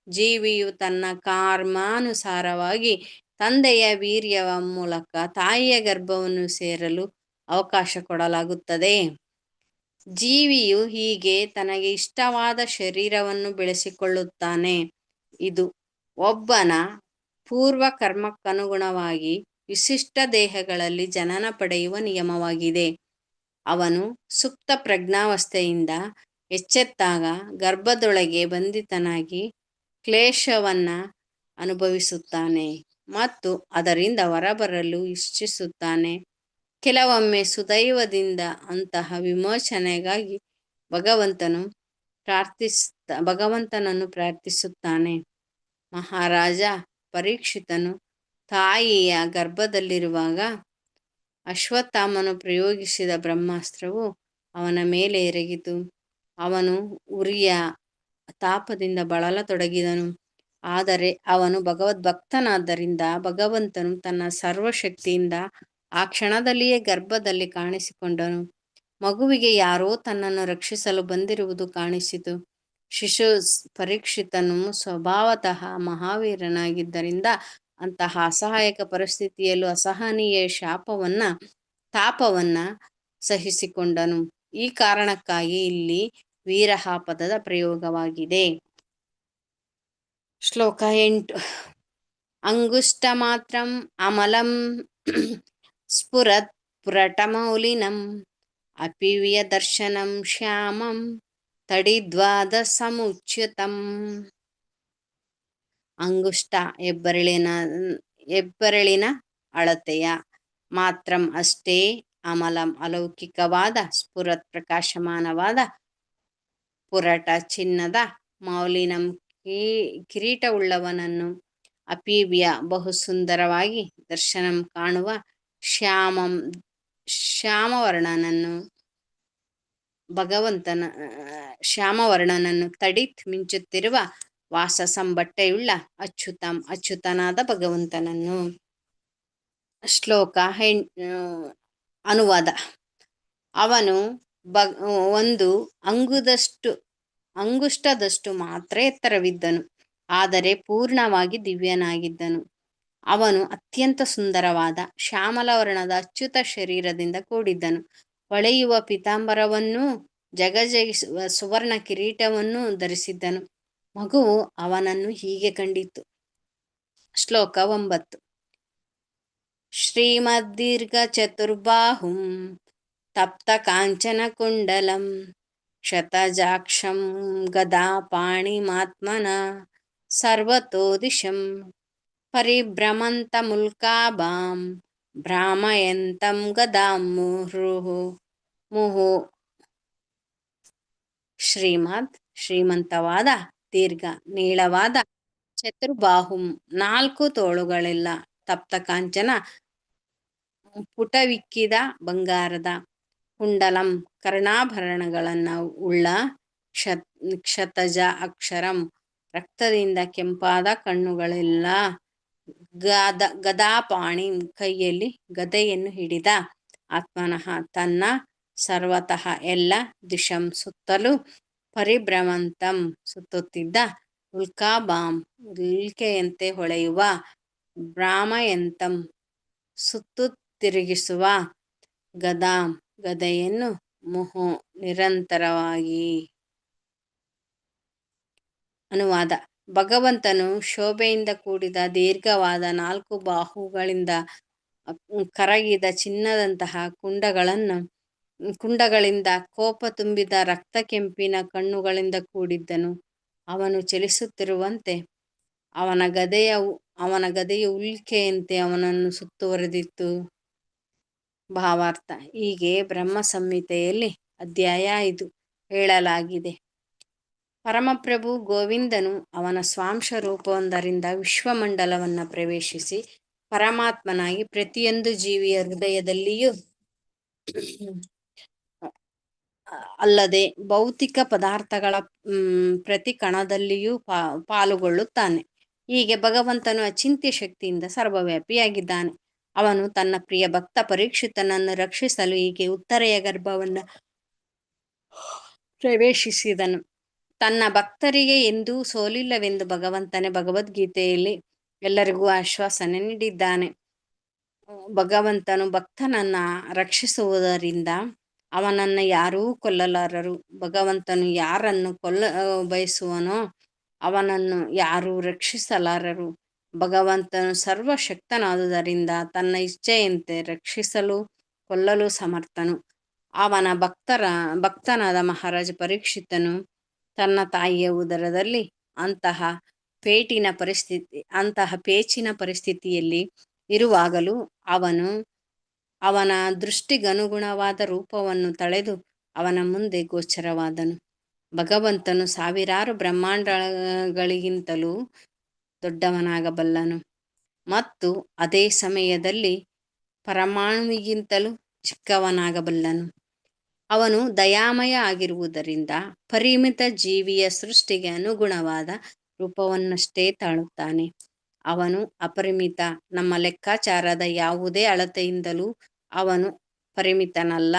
ಜೀವಿಯು ತನ್ನ ಕರ್ಮಾನುಸಾರವಾಗಿ ತಂದೆಯ ವೀರ್ಯವ ಮೂಲಕ ತಾಯಿಯ ಗರ್ಭವನ್ನು ಸೇರಲು ಅವಕಾಶ ಕೊಡಲಾಗುತ್ತದೆ. ಜೀವಿಯು ಹೀಗೆ ತನಗೆ ಇಷ್ಟವಾದ ಶರೀರವನ್ನು ಬೆಳೆಸಿಕೊಳ್ಳುತ್ತಾನೆ. ಇದು ಒಬ್ಬನ ಪೂರ್ವ ಕರ್ಮಕ್ಕನುಗುಣವಾಗಿ ವಿಶಿಷ್ಟ ದೇಹಗಳಲ್ಲಿ ಜನನ ಪಡೆಯುವ ನಿಯಮವಾಗಿದೆ. ಅವನು ಸುಪ್ತ ಪ್ರಜ್ಞಾವಸ್ಥೆಯಿಂದ ಎಚ್ಚೆತ್ತಾಗ ಗರ್ಭದೊಳಗೆ ಬಂಧಿತನಾಗಿ ಕ್ಲೇಶವನ್ನ ಅನುಭವಿಸುತ್ತಾನೆ ಮತ್ತು ಅದರಿಂದ ಹೊರಬರಲು ಇಚ್ಛಿಸುತ್ತಾನೆ. ಕೆಲವೊಮ್ಮೆ ಸುದೈವದಿಂದ ಅಂತಹ ವಿಮೋಚನೆಗಾಗಿ ಭಗವಂತನನ್ನು ಪ್ರಾರ್ಥಿಸುತ್ತಾನೆ. ಮಹಾರಾಜ ಪರೀಕ್ಷಿತನು ತಾಯಿಯ ಗರ್ಭದಲ್ಲಿರುವಾಗ ಅಶ್ವತ್ಥಾಮನು ಪ್ರಯೋಗಿಸಿದ ಬ್ರಹ್ಮಾಸ್ತ್ರವು ಅವನ ಮೇಲೆ ಎರಗಿತು. ಅವನು ಉರಿಯ ತಾಪದಿಂದ ಬಳಲತೊಡಗಿದನು. ಆದರೆ ಅವನು ಭಗವದ್ಭಕ್ತನಾದ್ದರಿಂದ ಭಗವಂತನು ತನ್ನ ಸರ್ವಶಕ್ತಿಯಿಂದ ಆ ಕ್ಷಣದಲ್ಲಿಯೇ ಗರ್ಭದಲ್ಲಿ ಕಾಣಿಸಿಕೊಂಡನು. ಮಗುವಿಗೆ ಯಾರೋ ತನ್ನನ್ನು ರಕ್ಷಿಸಲು ಬಂದಿರುವುದು ಕಾಣಿಸಿತು. ಶಿಶು ಪರೀಕ್ಷಿತನು ಸ್ವಭಾವತಃ ಮಹಾವೀರನಾಗಿದ್ದರಿಂದ ಅಂತಹ ಅಸಹಾಯಕ ಪರಿಸ್ಥಿತಿಯಲ್ಲೂ ಅಸಹನೀಯ ತಾಪವನ್ನ ಸಹಿಸಿಕೊಂಡನು. ಈ ಕಾರಣಕ್ಕಾಗಿ ಇಲ್ಲಿ ವೀರಹ ಪದದ ಪ್ರಯೋಗವಾಗಿದೆ. ಶ್ಲೋಕ 8. ಅಂಗುಷ್ಟ ಮಾತ್ರಂ ಅಮಲಂ ಸ್ಫುರತ್ ಪುರಟಮೌಲಿನಂ ಅಪಿವಿಯ ದರ್ಶನಂ ಶ್ಯಾಮಂ ತಡಿದ್ವಾದ ಸಮುಚ್ಯುತಂ. ಅಂಗುಷ್ಟ ಹೆಬ್ಬೆರಳಿನ ಅಳತೆಯ, ಮಾತ್ರಂ ಅಷ್ಟೇ, ಅಮಲಂ ಅಲೌಕಿಕವಾದ, ಸ್ಫುರತ್ ಪ್ರಕಾಶಮಾನವಾದ, ಪುರಟ ಚಿನ್ನದ, ಮೌಲಿನಂ ಕಿರೀಟವುಳ್ಳವನನ್ನು, ಅಪೀವ್ಯ ಬಹು ಸುಂದರವಾಗಿ, ದರ್ಶನಂ ಕಾಣುವ, ಶ್ಯಾಮವರ್ಣನನ್ನು ಶ್ಯಾಮವರ್ಣನನ್ನು, ತಡಿತ್ ಮಿಂಚುತ್ತಿರುವ, ವಾಸಸಂ ಬಟ್ಟೆಯುಳ್ಳ, ಅಚ್ಯುತಂ ಅಚ್ಯುತನಾದ ಭಗವಂತನನ್ನು. ಶ್ಲೋಕ ಅನುವಾದ. ಅವನು ಒಂದು ಅಂಗುಷ್ಟದಷ್ಟು ಮಾತ್ರ ಎತ್ತರವಿದ್ದನು, ಆದರೆ ಪೂರ್ಣವಾಗಿ ದಿವ್ಯನಾಗಿದ್ದನು. ಅವನು ಅತ್ಯಂತ ಸುಂದರವಾದ ಶ್ಯಾಮಲ ವರ್ಣದ ಅಚ್ಯುತ ಶರೀರದಿಂದ ಕೂಡಿದ್ದನು. ಹೊಳೆಯುವ ಪೀತಾಂಬರವನ್ನೂ ಜಗಜಗಿಸುವ ಸುವರ್ಣ ಕಿರೀಟವನ್ನೂ ಧರಿಸಿದ್ದನು. ಮಗುವು ಅವನನ್ನು ಹೀಗೆ ಕಂಡಿತು. ಶ್ಲೋಕ 9. ಶ್ರೀಮದ್ದೀರ್ಘ ಚತುರ್ಬಾಹುಂ ತಪ್ತ ಕಾಂಚನ ಕುಂಡಲಂ ಶತಜಾಕ್ಷಂ ಗದಾ ಪಾಣಿಮಾತ್ಮನ ಸರ್ವತೋ ದಿಶಂ ಪರಿಭ್ರಮಂತಮುಲ್ಕಾಭಾಂ ಭ್ರಾಮಯಂತಂ ಗದಾಂ ಮುಹುಃ. ಶ್ರೀಮಂತವಾದ, ದೀರ್ಘ ನೀಳವಾದ, ಚತುರ್ಬಾಹುಂ 4 ತೋಳುಗಳೆಲ್ಲ, ತಪ್ತ ಕಾಂಚನ ಪುಟವಿಕ್ಕಿದ ಬಂಗಾರದ, ಕುಂಡಲಂ ಕರ್ಣಾಭರಣಗಳನ್ನು ಉಳ್ಳ, ಕ್ಷತಜ ಅಕ್ಷರಂ ರಕ್ತದಿಂದ ಕೆಂಪಾದ ಕಣ್ಣುಗಳೆಲ್ಲ, ಗದಾಪಾಣಿ ಕೈಯಲ್ಲಿ ಗದೆಯನ್ನು ಹಿಡಿದ, ಆತ್ಮನಃ ತನ್ನ, ಸರ್ವತಃ ಎಲ್ಲ, ದಿಶಂ ಸುತ್ತಲೂ, ಪರಿಭ್ರಮಂತಂ ಸುತ್ತುತ್ತಿದ್ದ, ಉಲ್ಕಾಭಾಂ ಉಲ್ಕೆಯಂತೆ ಹೊಳೆಯುವ, ಭ್ರಾಮಯಂತಂ ಸುತ್ತು ತಿರುಗಿಸುವ, ಗದಾಂ ಗದೆಯನ್ನು, ಮುಹುಃ ನಿರಂತರವಾಗಿ. ಅನುವಾದ. ಭಗವಂತನು ಶೋಭೆಯಿಂದ ಕೂಡಿದ ದೀರ್ಘವಾದ 4 ಬಾಹುಗಳಿಂದ ಕರಗಿದ ಚಿನ್ನದಂತಹ ಕುಂಡಗಳಿಂದ ಕೋಪ ತುಂಬಿದ ರಕ್ತ ಕೆಂಪಿನ ಕಣ್ಣುಗಳಿಂದ ಕೂಡಿದ್ದನು. ಅವನು ಚಲಿಸುತ್ತಿರುವಂತೆ ಅವನ ಗದೆಯ ಉಲ್ಕೆಯಂತೆ ಅವನನ್ನು ಸುತ್ತುವರೆದಿತ್ತು. ಭಾವಾರ್ಥ. ಹೀಗೆ ಬ್ರಹ್ಮ ಸಂಹಿತೆಯಲ್ಲಿ ಅಧ್ಯಾಯ 5 ಹೇಳಲಾಗಿದೆ. ಪರಮಪ್ರಭು ಗೋವಿಂದನು ಅವನ ಸ್ವಾಂಶ ರೂಪವೊಂದರಿಂದ ವಿಶ್ವಮಂಡಲವನ್ನು ಪ್ರವೇಶಿಸಿ ಪರಮಾತ್ಮನಾಗಿ ಪ್ರತಿಯೊಂದು ಜೀವಿಯ ಹೃದಯದಲ್ಲಿಯೂ ಅಲ್ಲದೆ ಭೌತಿಕ ಪದಾರ್ಥಗಳ ಪ್ರತಿ ಕಣದಲ್ಲಿಯೂ ಪಾಲುಗೊಳ್ಳುತ್ತಾನೆ. ಹೀಗೆ ಭಗವಂತನು ಅಚಿಂತ್ಯ ಶಕ್ತಿಯಿಂದ ಸರ್ವವ್ಯಾಪಿಯಾಗಿದ್ದಾನೆ. ಅವನು ತನ್ನ ಪ್ರಿಯ ಭಕ್ತ ಪರೀಕ್ಷಿತನನ್ನು ರಕ್ಷಿಸಲು ಹೀಗೆ ಉತ್ತರೆಯ ಗರ್ಭವನ್ನು ಪ್ರವೇಶಿಸಿದನು. ತನ್ನ ಭಕ್ತರಿಗೆ ಎಂದೂ ಸೋಲಿಲ್ಲವೆಂದು ಭಗವಂತನೇ ಭಗವದ್ಗೀತೆಯಲ್ಲಿ ಎಲ್ಲರಿಗೂ ಆಶ್ವಾಸನೆ ನೀಡಿದ್ದಾನೆ. ಭಗವಂತನು ಭಕ್ತನನ್ನ ರಕ್ಷಿಸುವುದರಿಂದ ಅವನನ್ನು ಯಾರೂ ಕೊಲ್ಲಲಾರರು. ಭಗವಂತನು ಯಾರನ್ನು ಬಯಸುವನೋ ಅವನನ್ನು ಯಾರೂ ರಕ್ಷಿಸಲಾರರು. ಭಗವಂತನು ಸರ್ವಶಕ್ತನಾದುದರಿಂದ ತನ್ನ ಇಚ್ಛೆಯಂತೆ ರಕ್ಷಿಸಲು ಕೊಲ್ಲಲು ಸಮರ್ಥನು. ಅವನ ಭಕ್ತನಾದ ಮಹಾರಾಜ ಪರೀಕ್ಷಿತನು ತನ್ನ ತಾಯಿಯ ಉದರದಲ್ಲಿ ಅಂತಹ ಪೇಚಿನ ಪರಿಸ್ಥಿತಿಯಲ್ಲಿ ಇರುವಾಗಲೂ ಅವನ ದೃಷ್ಟಿಗನುಗುಣವಾದ ರೂಪವನ್ನು ತಳೆದು ಅವನ ಮುಂದೆ ಗೋಚರವಾದನು. ಭಗವಂತನು ಸಾವಿರಾರು ಬ್ರಹ್ಮಾಂಡಗಳಿಗಿಂತಲೂ ದೊಡ್ಡವನಾಗಬಲ್ಲನು ಮತ್ತು ಅದೇ ಸಮಯದಲ್ಲಿ ಪರಮಾಣುವಿಗಿಂತಲೂ ಚಿಕ್ಕವನಾಗಬಲ್ಲನು. ಅವನು ದಯಾಮಯ ಆಗಿರುವುದರಿಂದ ಪರಿಮಿತ ಜೀವಿಯ ಸೃಷ್ಟಿಗೆ ಅನುಗುಣವಾದ ರೂಪವನ್ನಷ್ಟೇ ತಾಳುತ್ತಾನೆ. ಅವನು ಅಪರಿಮಿತ. ನಮ್ಮ ಲೆಕ್ಕಾಚಾರದ ಯಾವುದೇ ಅಳತೆಯಿಂದಲೂ ಅವನು ಪರಿಮಿತನಲ್ಲ.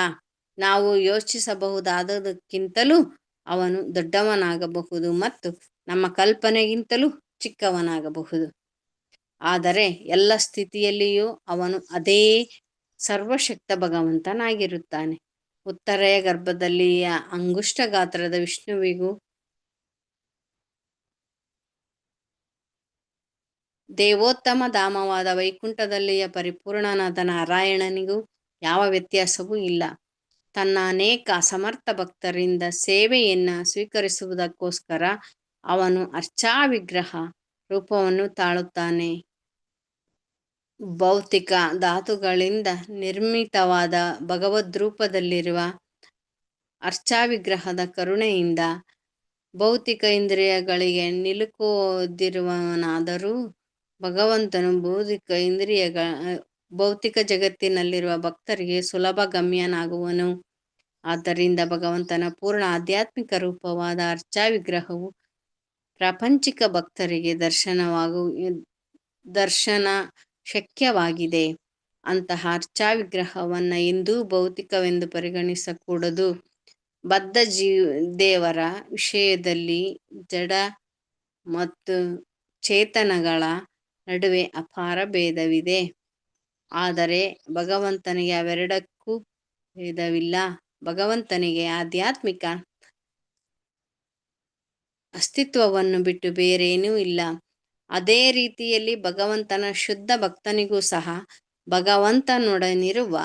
ನಾವು ಯೋಚಿಸಬಹುದಾದದಕ್ಕಿಂತಲೂ ಅವನು ದೊಡ್ಡವನಾಗಬಹುದು ಮತ್ತು ನಮ್ಮ ಕಲ್ಪನೆಗಿಂತಲೂ ಚಿಕ್ಕವನಾಗಬಹುದು. ಆದರೆ ಎಲ್ಲ ಸ್ಥಿತಿಯಲ್ಲಿಯೂ ಅವನು ಅದೇ ಸರ್ವಶಕ್ತ ಭಗವಂತನಾಗಿರುತ್ತಾನೆ. ಉತ್ತರೆಯ ಗರ್ಭದಲ್ಲಿಯ ಅಂಗುಷ್ಟ ಗಾತ್ರದ ವಿಷ್ಣುವಿಗೂ ದೇವೋತ್ತಮ ಧಾಮವಾದ ವೈಕುಂಠದಲ್ಲಿಯ ಪರಿಪೂರ್ಣನಾದ ನಾರಾಯಣನಿಗೂ ಯಾವ ವ್ಯತ್ಯಾಸವೂ ಇಲ್ಲ. ತನ್ನ ಅನೇಕ ಸಮರ್ಥ ಭಕ್ತರಿಂದ ಸೇವೆಯನ್ನು ಸ್ವೀಕರಿಸುವುದಕ್ಕೋಸ್ಕರ ಅವನು ಅರ್ಚಾವಿಗ್ರಹ ರೂಪವನ್ನು ತಾಳುತ್ತಾನೆ. ಭೌತಿಕ ಧಾತುಗಳಿಂದ ನಿರ್ಮಿತವಾದ ಭಗವದ್ರೂಪದಲ್ಲಿರುವ ಅರ್ಚಾವಿಗ್ರಹದ ಕರುಣೆಯಿಂದ ಭೌತಿಕ ಇಂದ್ರಿಯಗಳಿಗೆ ನಿಲುಕುವುದಿರುವವನಾದರೂ ಭಗವಂತನು ಭೌತಿಕ ಜಗತ್ತಿನಲ್ಲಿರುವ ಭಕ್ತರಿಗೆ ಸುಲಭ ಗಮ್ಯನಾಗುವನು. ಆದ್ದರಿಂದ ಭಗವಂತನ ಪೂರ್ಣ ಆಧ್ಯಾತ್ಮಿಕ ರೂಪವಾದ ಅರ್ಚಾವಿಗ್ರಹವು ಪ್ರಾಪಂಚಿಕ ಭಕ್ತರಿಗೆ ದರ್ಶನ ಶಕ್ಯವಾಗಿದೆ. ಅಂತಹ ಅರ್ಚಾವಿಗ್ರಹವನ್ನು ಎಂದೂ ಭೌತಿಕವೆಂದು ಪರಿಗಣಿಸಕೂಡದು. ಬದ್ಧ ದೇವರ ವಿಷಯದಲ್ಲಿ ಜಡ ಮತ್ತು ಚೇತನಗಳ ನಡುವೆ ಅಪಾರ ಭೇದವಿದೆ. ಆದರೆ ಭಗವಂತನಿಗೆ ಅವೆರಡಕ್ಕೂ ಭೇದವಿಲ್ಲ. ಭಗವಂತನಿಗೆ ಆಧ್ಯಾತ್ಮಿಕ ಅಸ್ತಿತ್ವವನ್ನು ಬಿಟ್ಟು ಬೇರೇನೂ ಇಲ್ಲ. ಅದೇ ರೀತಿಯಲ್ಲಿ ಭಗವಂತನ ಶುದ್ಧ ಭಕ್ತನಿಗೂ ಸಹ ಭಗವಂತನೊಡನಿರುವ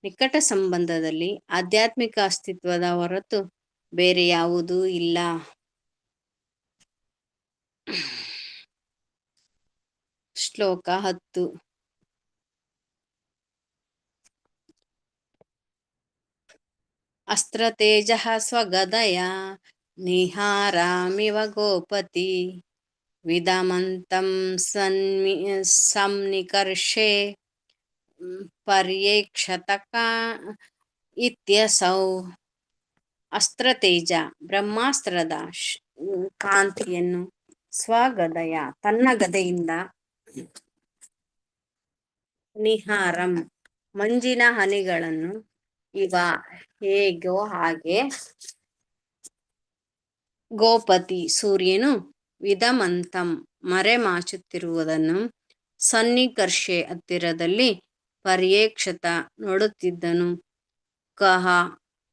ನಿಕಟ ಸಂಬಂಧದಲ್ಲಿ ಆಧ್ಯಾತ್ಮಿಕ ಅಸ್ತಿತ್ವದ ಹೊರತು ಬೇರೆ ಯಾವುದೂ ಇಲ್ಲ. ಶ್ಲೋಕ 10. ಅಸ್ತ್ರತೇಜಃ ಸ್ವಗದಯ ನಿಹಾರಾಮಿವ ಗೋಪತಿ ವಿದಮಂತಂ ಸಂನಿಕರ್ಷೆ ಪರ್ಯೇಕ್ಷತಕ ಇತ್ಯಸೌ. ಅಸ್ತ್ರತೇಜ ಬ್ರಹ್ಮಾಸ್ತ್ರದ ಕಾಂತಿಯನ್ನು ಸ್ವಗದಯ ತನ್ನ ಗದೆಯಿಂದ ನಿಹಾರಂ ಮಂಜಿನ ಹನಿಗಳನ್ನು ಇವ ಹೇಗೋ ಹಾಗೆ ಗೋಪತಿ ಸೂರ್ಯನು ವಿದಮಂತಂ ಮರೆಮಾಚುತ್ತಿರುವುದನ್ನು ಸನ್ನಿಕರ್ಷೆ ಹತ್ತಿರದಲ್ಲಿ ಪರ್ಯೇಕ್ಷತ ನೋಡುತ್ತಿದ್ದನು. ಕಹ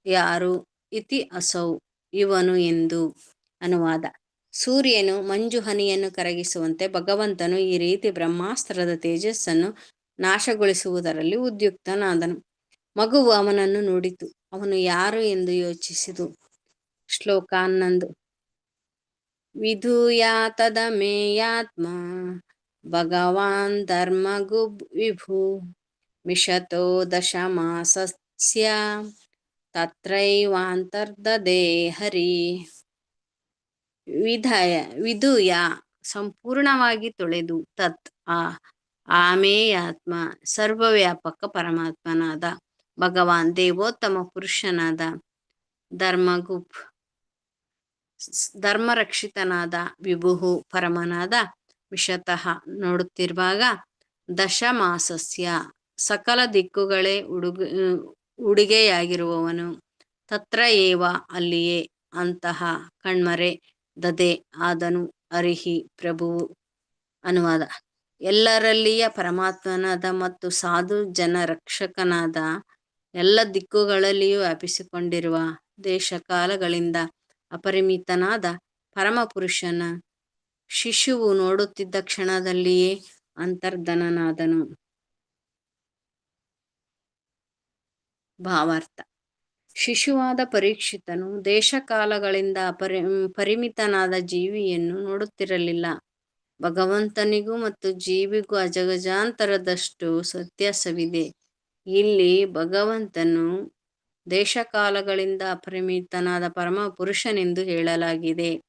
ಯಾರು ಇತಿ ಅಸೌ ಇವನು ಎಂದು. ಅನುವಾದ. ಸೂರ್ಯನು ಮಂಜು ಹನಿಯನ್ನು ಕರಗಿಸುವಂತೆ ಭಗವಂತನು ಈ ರೀತಿ ಬ್ರಹ್ಮಾಸ್ತ್ರದ ತೇಜಸ್ಸನ್ನು ನಾಶಗೊಳಿಸುವುದರಲ್ಲಿ ಉದ್ಯುಕ್ತನಾದನು. ಮಗುವು ಅವನನ್ನು ನೋಡಿತು. ಅವನು ಯಾರು ಎಂದು ಯೋಚಿಸಿತು. ಶ್ಲೋಕ 11. ವಿಧೂಯಾತದಮೇಯಾತ್ಮ ಭಗವಾನ್ ಧರ್ಮಗುಬ್ ವಿಭು ಮಿಷತೋ ದಶಮಾಸಸ್ಯ ತತ್ರೈವಾಂತರ್ದದೇ ಹರಿ. ವಿಧೂಯ ಸಂಪೂರ್ಣವಾಗಿ ತೊಳೆದು, ತತ್ ಆಮೇಯಾತ್ಮ ಸರ್ವವ್ಯಾಪಕ ಪರಮಾತ್ಮನಾದ ಭಗವಾನ್ ದೇವೋತ್ತಮ ಪುರುಷನಾದ ಧರ್ಮಗುಪ್ ಧರ್ಮರಕ್ಷಿತನಾದ ವಿಭುಹು ಪರಮನಾದ ವಿಷತಃ ನೋಡುತ್ತಿರುವಾಗ ದಶಮಾಸಸ್ಯ ಸಕಲ ದಿಕ್ಕುಗಳೇ ಉಡುಗೆಯಾಗಿರುವವನು ತತ್ರ ಏವ ಅಲ್ಲಿಯೇ ಅಂತಹ ಕಣ್ಮರೆ ದದೆ ಆದನು ಹರಿಹಿ ಪ್ರಭುವು. ಅನುವಾದ. ಎಲ್ಲರಲ್ಲಿಯ ಪರಮಾತ್ಮನಾದ ಮತ್ತು ಸಾಧು ಜನ ರಕ್ಷಕನಾದ ಎಲ್ಲ ದಿಕ್ಕುಗಳಲ್ಲಿಯೂ ವ್ಯಾಪಿಸಿಕೊಂಡಿರುವ ದೇಶಕಾಲಗಳಿಂದ ಅಪರಿಮಿತನಾದ ಪರಮಪುರುಷನ ಶಿಶುವು ನೋಡುತ್ತಿದ್ದ ಕ್ಷಣದಲ್ಲಿಯೇ ಅಂತರ್ಧನನಾದನು. ಭಾವಾರ್ಥ. ಶಿಶುವಾದ ಪರೀಕ್ಷಿತನು ದೇಶಕಾಲಗಳಿಂದ ಪರಿಮಿತನಾದ ಜೀವಿಯನ್ನು ನೋಡುತ್ತಿರಲಿಲ್ಲ. ಭಗವಂತನಿಗೂ ಮತ್ತು ಜೀವಿಗೂ ಅಜಗಜಾಂತರದಷ್ಟು ವ್ಯತ್ಯಾಸವಿದೆ. ಇಲ್ಲಿ ಭಗವಂತನು ದೇಶಕಾಲಗಳಿಂದ ಅಪರಿಮಿತನಾದ ಪರಮ ಪುರುಷನೆಂದು ಹೇಳಲಾಗಿದೆ.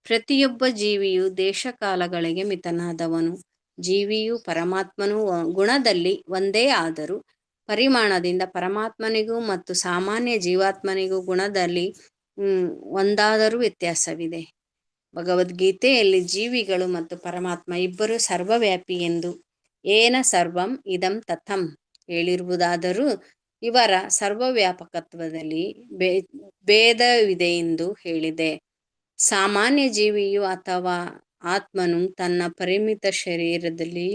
ಪ್ರತಿಯೊಬ್ಬ ಜೀವಿಯು ದೇಶಕಾಲಗಳಿಗೆ ಮಿತನಾದವನು. ಜೀವಿಯು ಪರಮಾತ್ಮನು ಗುಣದಲ್ಲಿ ಒಂದೇ ಆದರೂ ಪರಿಮಾಣದಿಂದ ಪರಮಾತ್ಮನಿಗೂ ಮತ್ತು ಸಾಮಾನ್ಯ ಜೀವಾತ್ಮನಿಗೂ ಗುಣದಲ್ಲಿ ಒಂದಾದರೂ ವ್ಯತ್ಯಾಸವಿದೆ. ಭಗವದ್ಗೀತೆಯಲ್ಲಿ ಜೀವಿಗಳು ಮತ್ತು ಪರಮಾತ್ಮ ಇಬ್ಬರು ಸರ್ವವ್ಯಾಪಿ ಎಂದು ಏನ ಸರ್ವಂ ಇದಂ ತಥಂ ಹೇಳಿರುವುದಾದರೂ ಇವರ ಸರ್ವವ್ಯಾಪಕತ್ವದಲ್ಲಿ ಭೇದವಿದೆ ಎಂದು ಹೇಳಿದೆ. ಸಾಮಾನ್ಯ ಜೀವಿಯು ಅಥವಾ ಆತ್ಮನು ತನ್ನ ಪರಿಮಿತ ಶರೀರದಲ್ಲಿ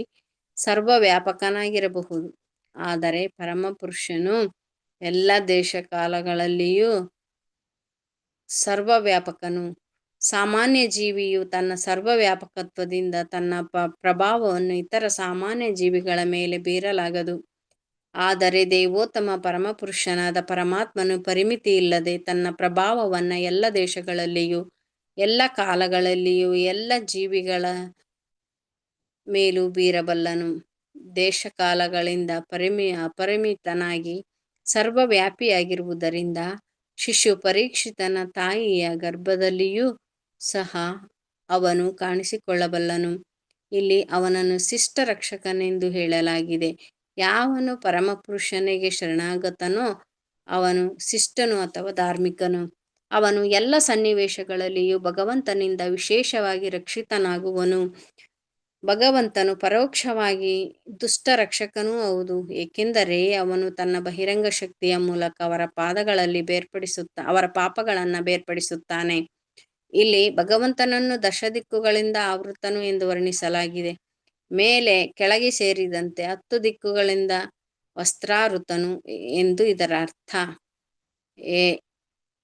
ಸರ್ವವ್ಯಾಪಕನಾಗಿರಬಹುದು. ಆದರೆ ಪರಮಪುರುಷನು ಎಲ್ಲ ದೇಶ ಕಾಲಗಳಲ್ಲಿಯೂ ಸರ್ವವ್ಯಾಪಕನು. ಸಾಮಾನ್ಯ ಜೀವಿಯು ತನ್ನ ಸರ್ವವ್ಯಾಪಕತ್ವದಿಂದ ತನ್ನ ಪ್ರಭಾವವನ್ನು ಇತರ ಸಾಮಾನ್ಯ ಜೀವಿಗಳ ಮೇಲೆ ಬೀರಲಾಗದು. ಆದರೆ ದೇವೋತ್ತಮ ಪರಮಪುರುಷನಾದ ಪರಮಾತ್ಮನು ಪರಿಮಿತಿ ಇಲ್ಲದೆ ತನ್ನ ಪ್ರಭಾವವನ್ನು ಎಲ್ಲ ದೇಶಗಳಲ್ಲಿಯೂ ಎಲ್ಲ ಕಾಲಗಳಲ್ಲಿಯೂ ಎಲ್ಲ ಜೀವಿಗಳ ಮೇಲೂ ಬೀರಬಲ್ಲನು. ದೇಶಕಾಲಗಳಿಂದ ಅಪರಿಮಿತನಾಗಿ ಸರ್ವವ್ಯಾಪಿಯಾಗಿರುವುದರಿಂದ ಶಿಶು ಪರೀಕ್ಷಿತನ ತಾಯಿಯ ಗರ್ಭದಲ್ಲಿಯೂ ಸಹ ಅವನು ಕಾಣಿಸಿಕೊಳ್ಳಬಲ್ಲನು. ಇಲ್ಲಿ ಅವನನ್ನು ಶಿಷ್ಟ ರಕ್ಷಕನೆಂದು ಹೇಳಲಾಗಿದೆ. ಯಾವನು ಪರಮಪುರುಷನಿಗೆ ಶರಣಾಗತನೋ ಅವನು ಶಿಷ್ಟನು ಅಥವಾ ಧಾರ್ಮಿಕನು. ಅವನು ಎಲ್ಲ ಸನ್ನಿವೇಶಗಳಲ್ಲಿಯೂ ಭಗವಂತನಿಂದ ವಿಶೇಷವಾಗಿ ರಕ್ಷಿತನಾಗುವನು. ಭಗವಂತನು ಪರೋಕ್ಷವಾಗಿ ದುಷ್ಟ ರಕ್ಷಕನೂ ಹೌದು, ಏಕೆಂದರೆ ಅವನು ತನ್ನ ಬಹಿರಂಗ ಶಕ್ತಿಯ ಮೂಲಕ ಅವರ ಪಾಪಗಳನ್ನು ಬೇರ್ಪಡಿಸುತ್ತಾನೆ. ಇಲ್ಲಿ ಭಗವಂತನನ್ನು ದಶದಿಕ್ಕುಗಳಿಂದ ಆವೃತನು ಎಂದು ವರ್ಣಿಸಲಾಗಿದೆ. ಮೇಲೆ ಕೆಳಗೆ ಸೇರಿದಂತೆ 10 ದಿಕ್ಕುಗಳಿಂದ ವಸ್ತ್ರಾವೃತನು ಎಂದು ಇದರ ಅರ್ಥ.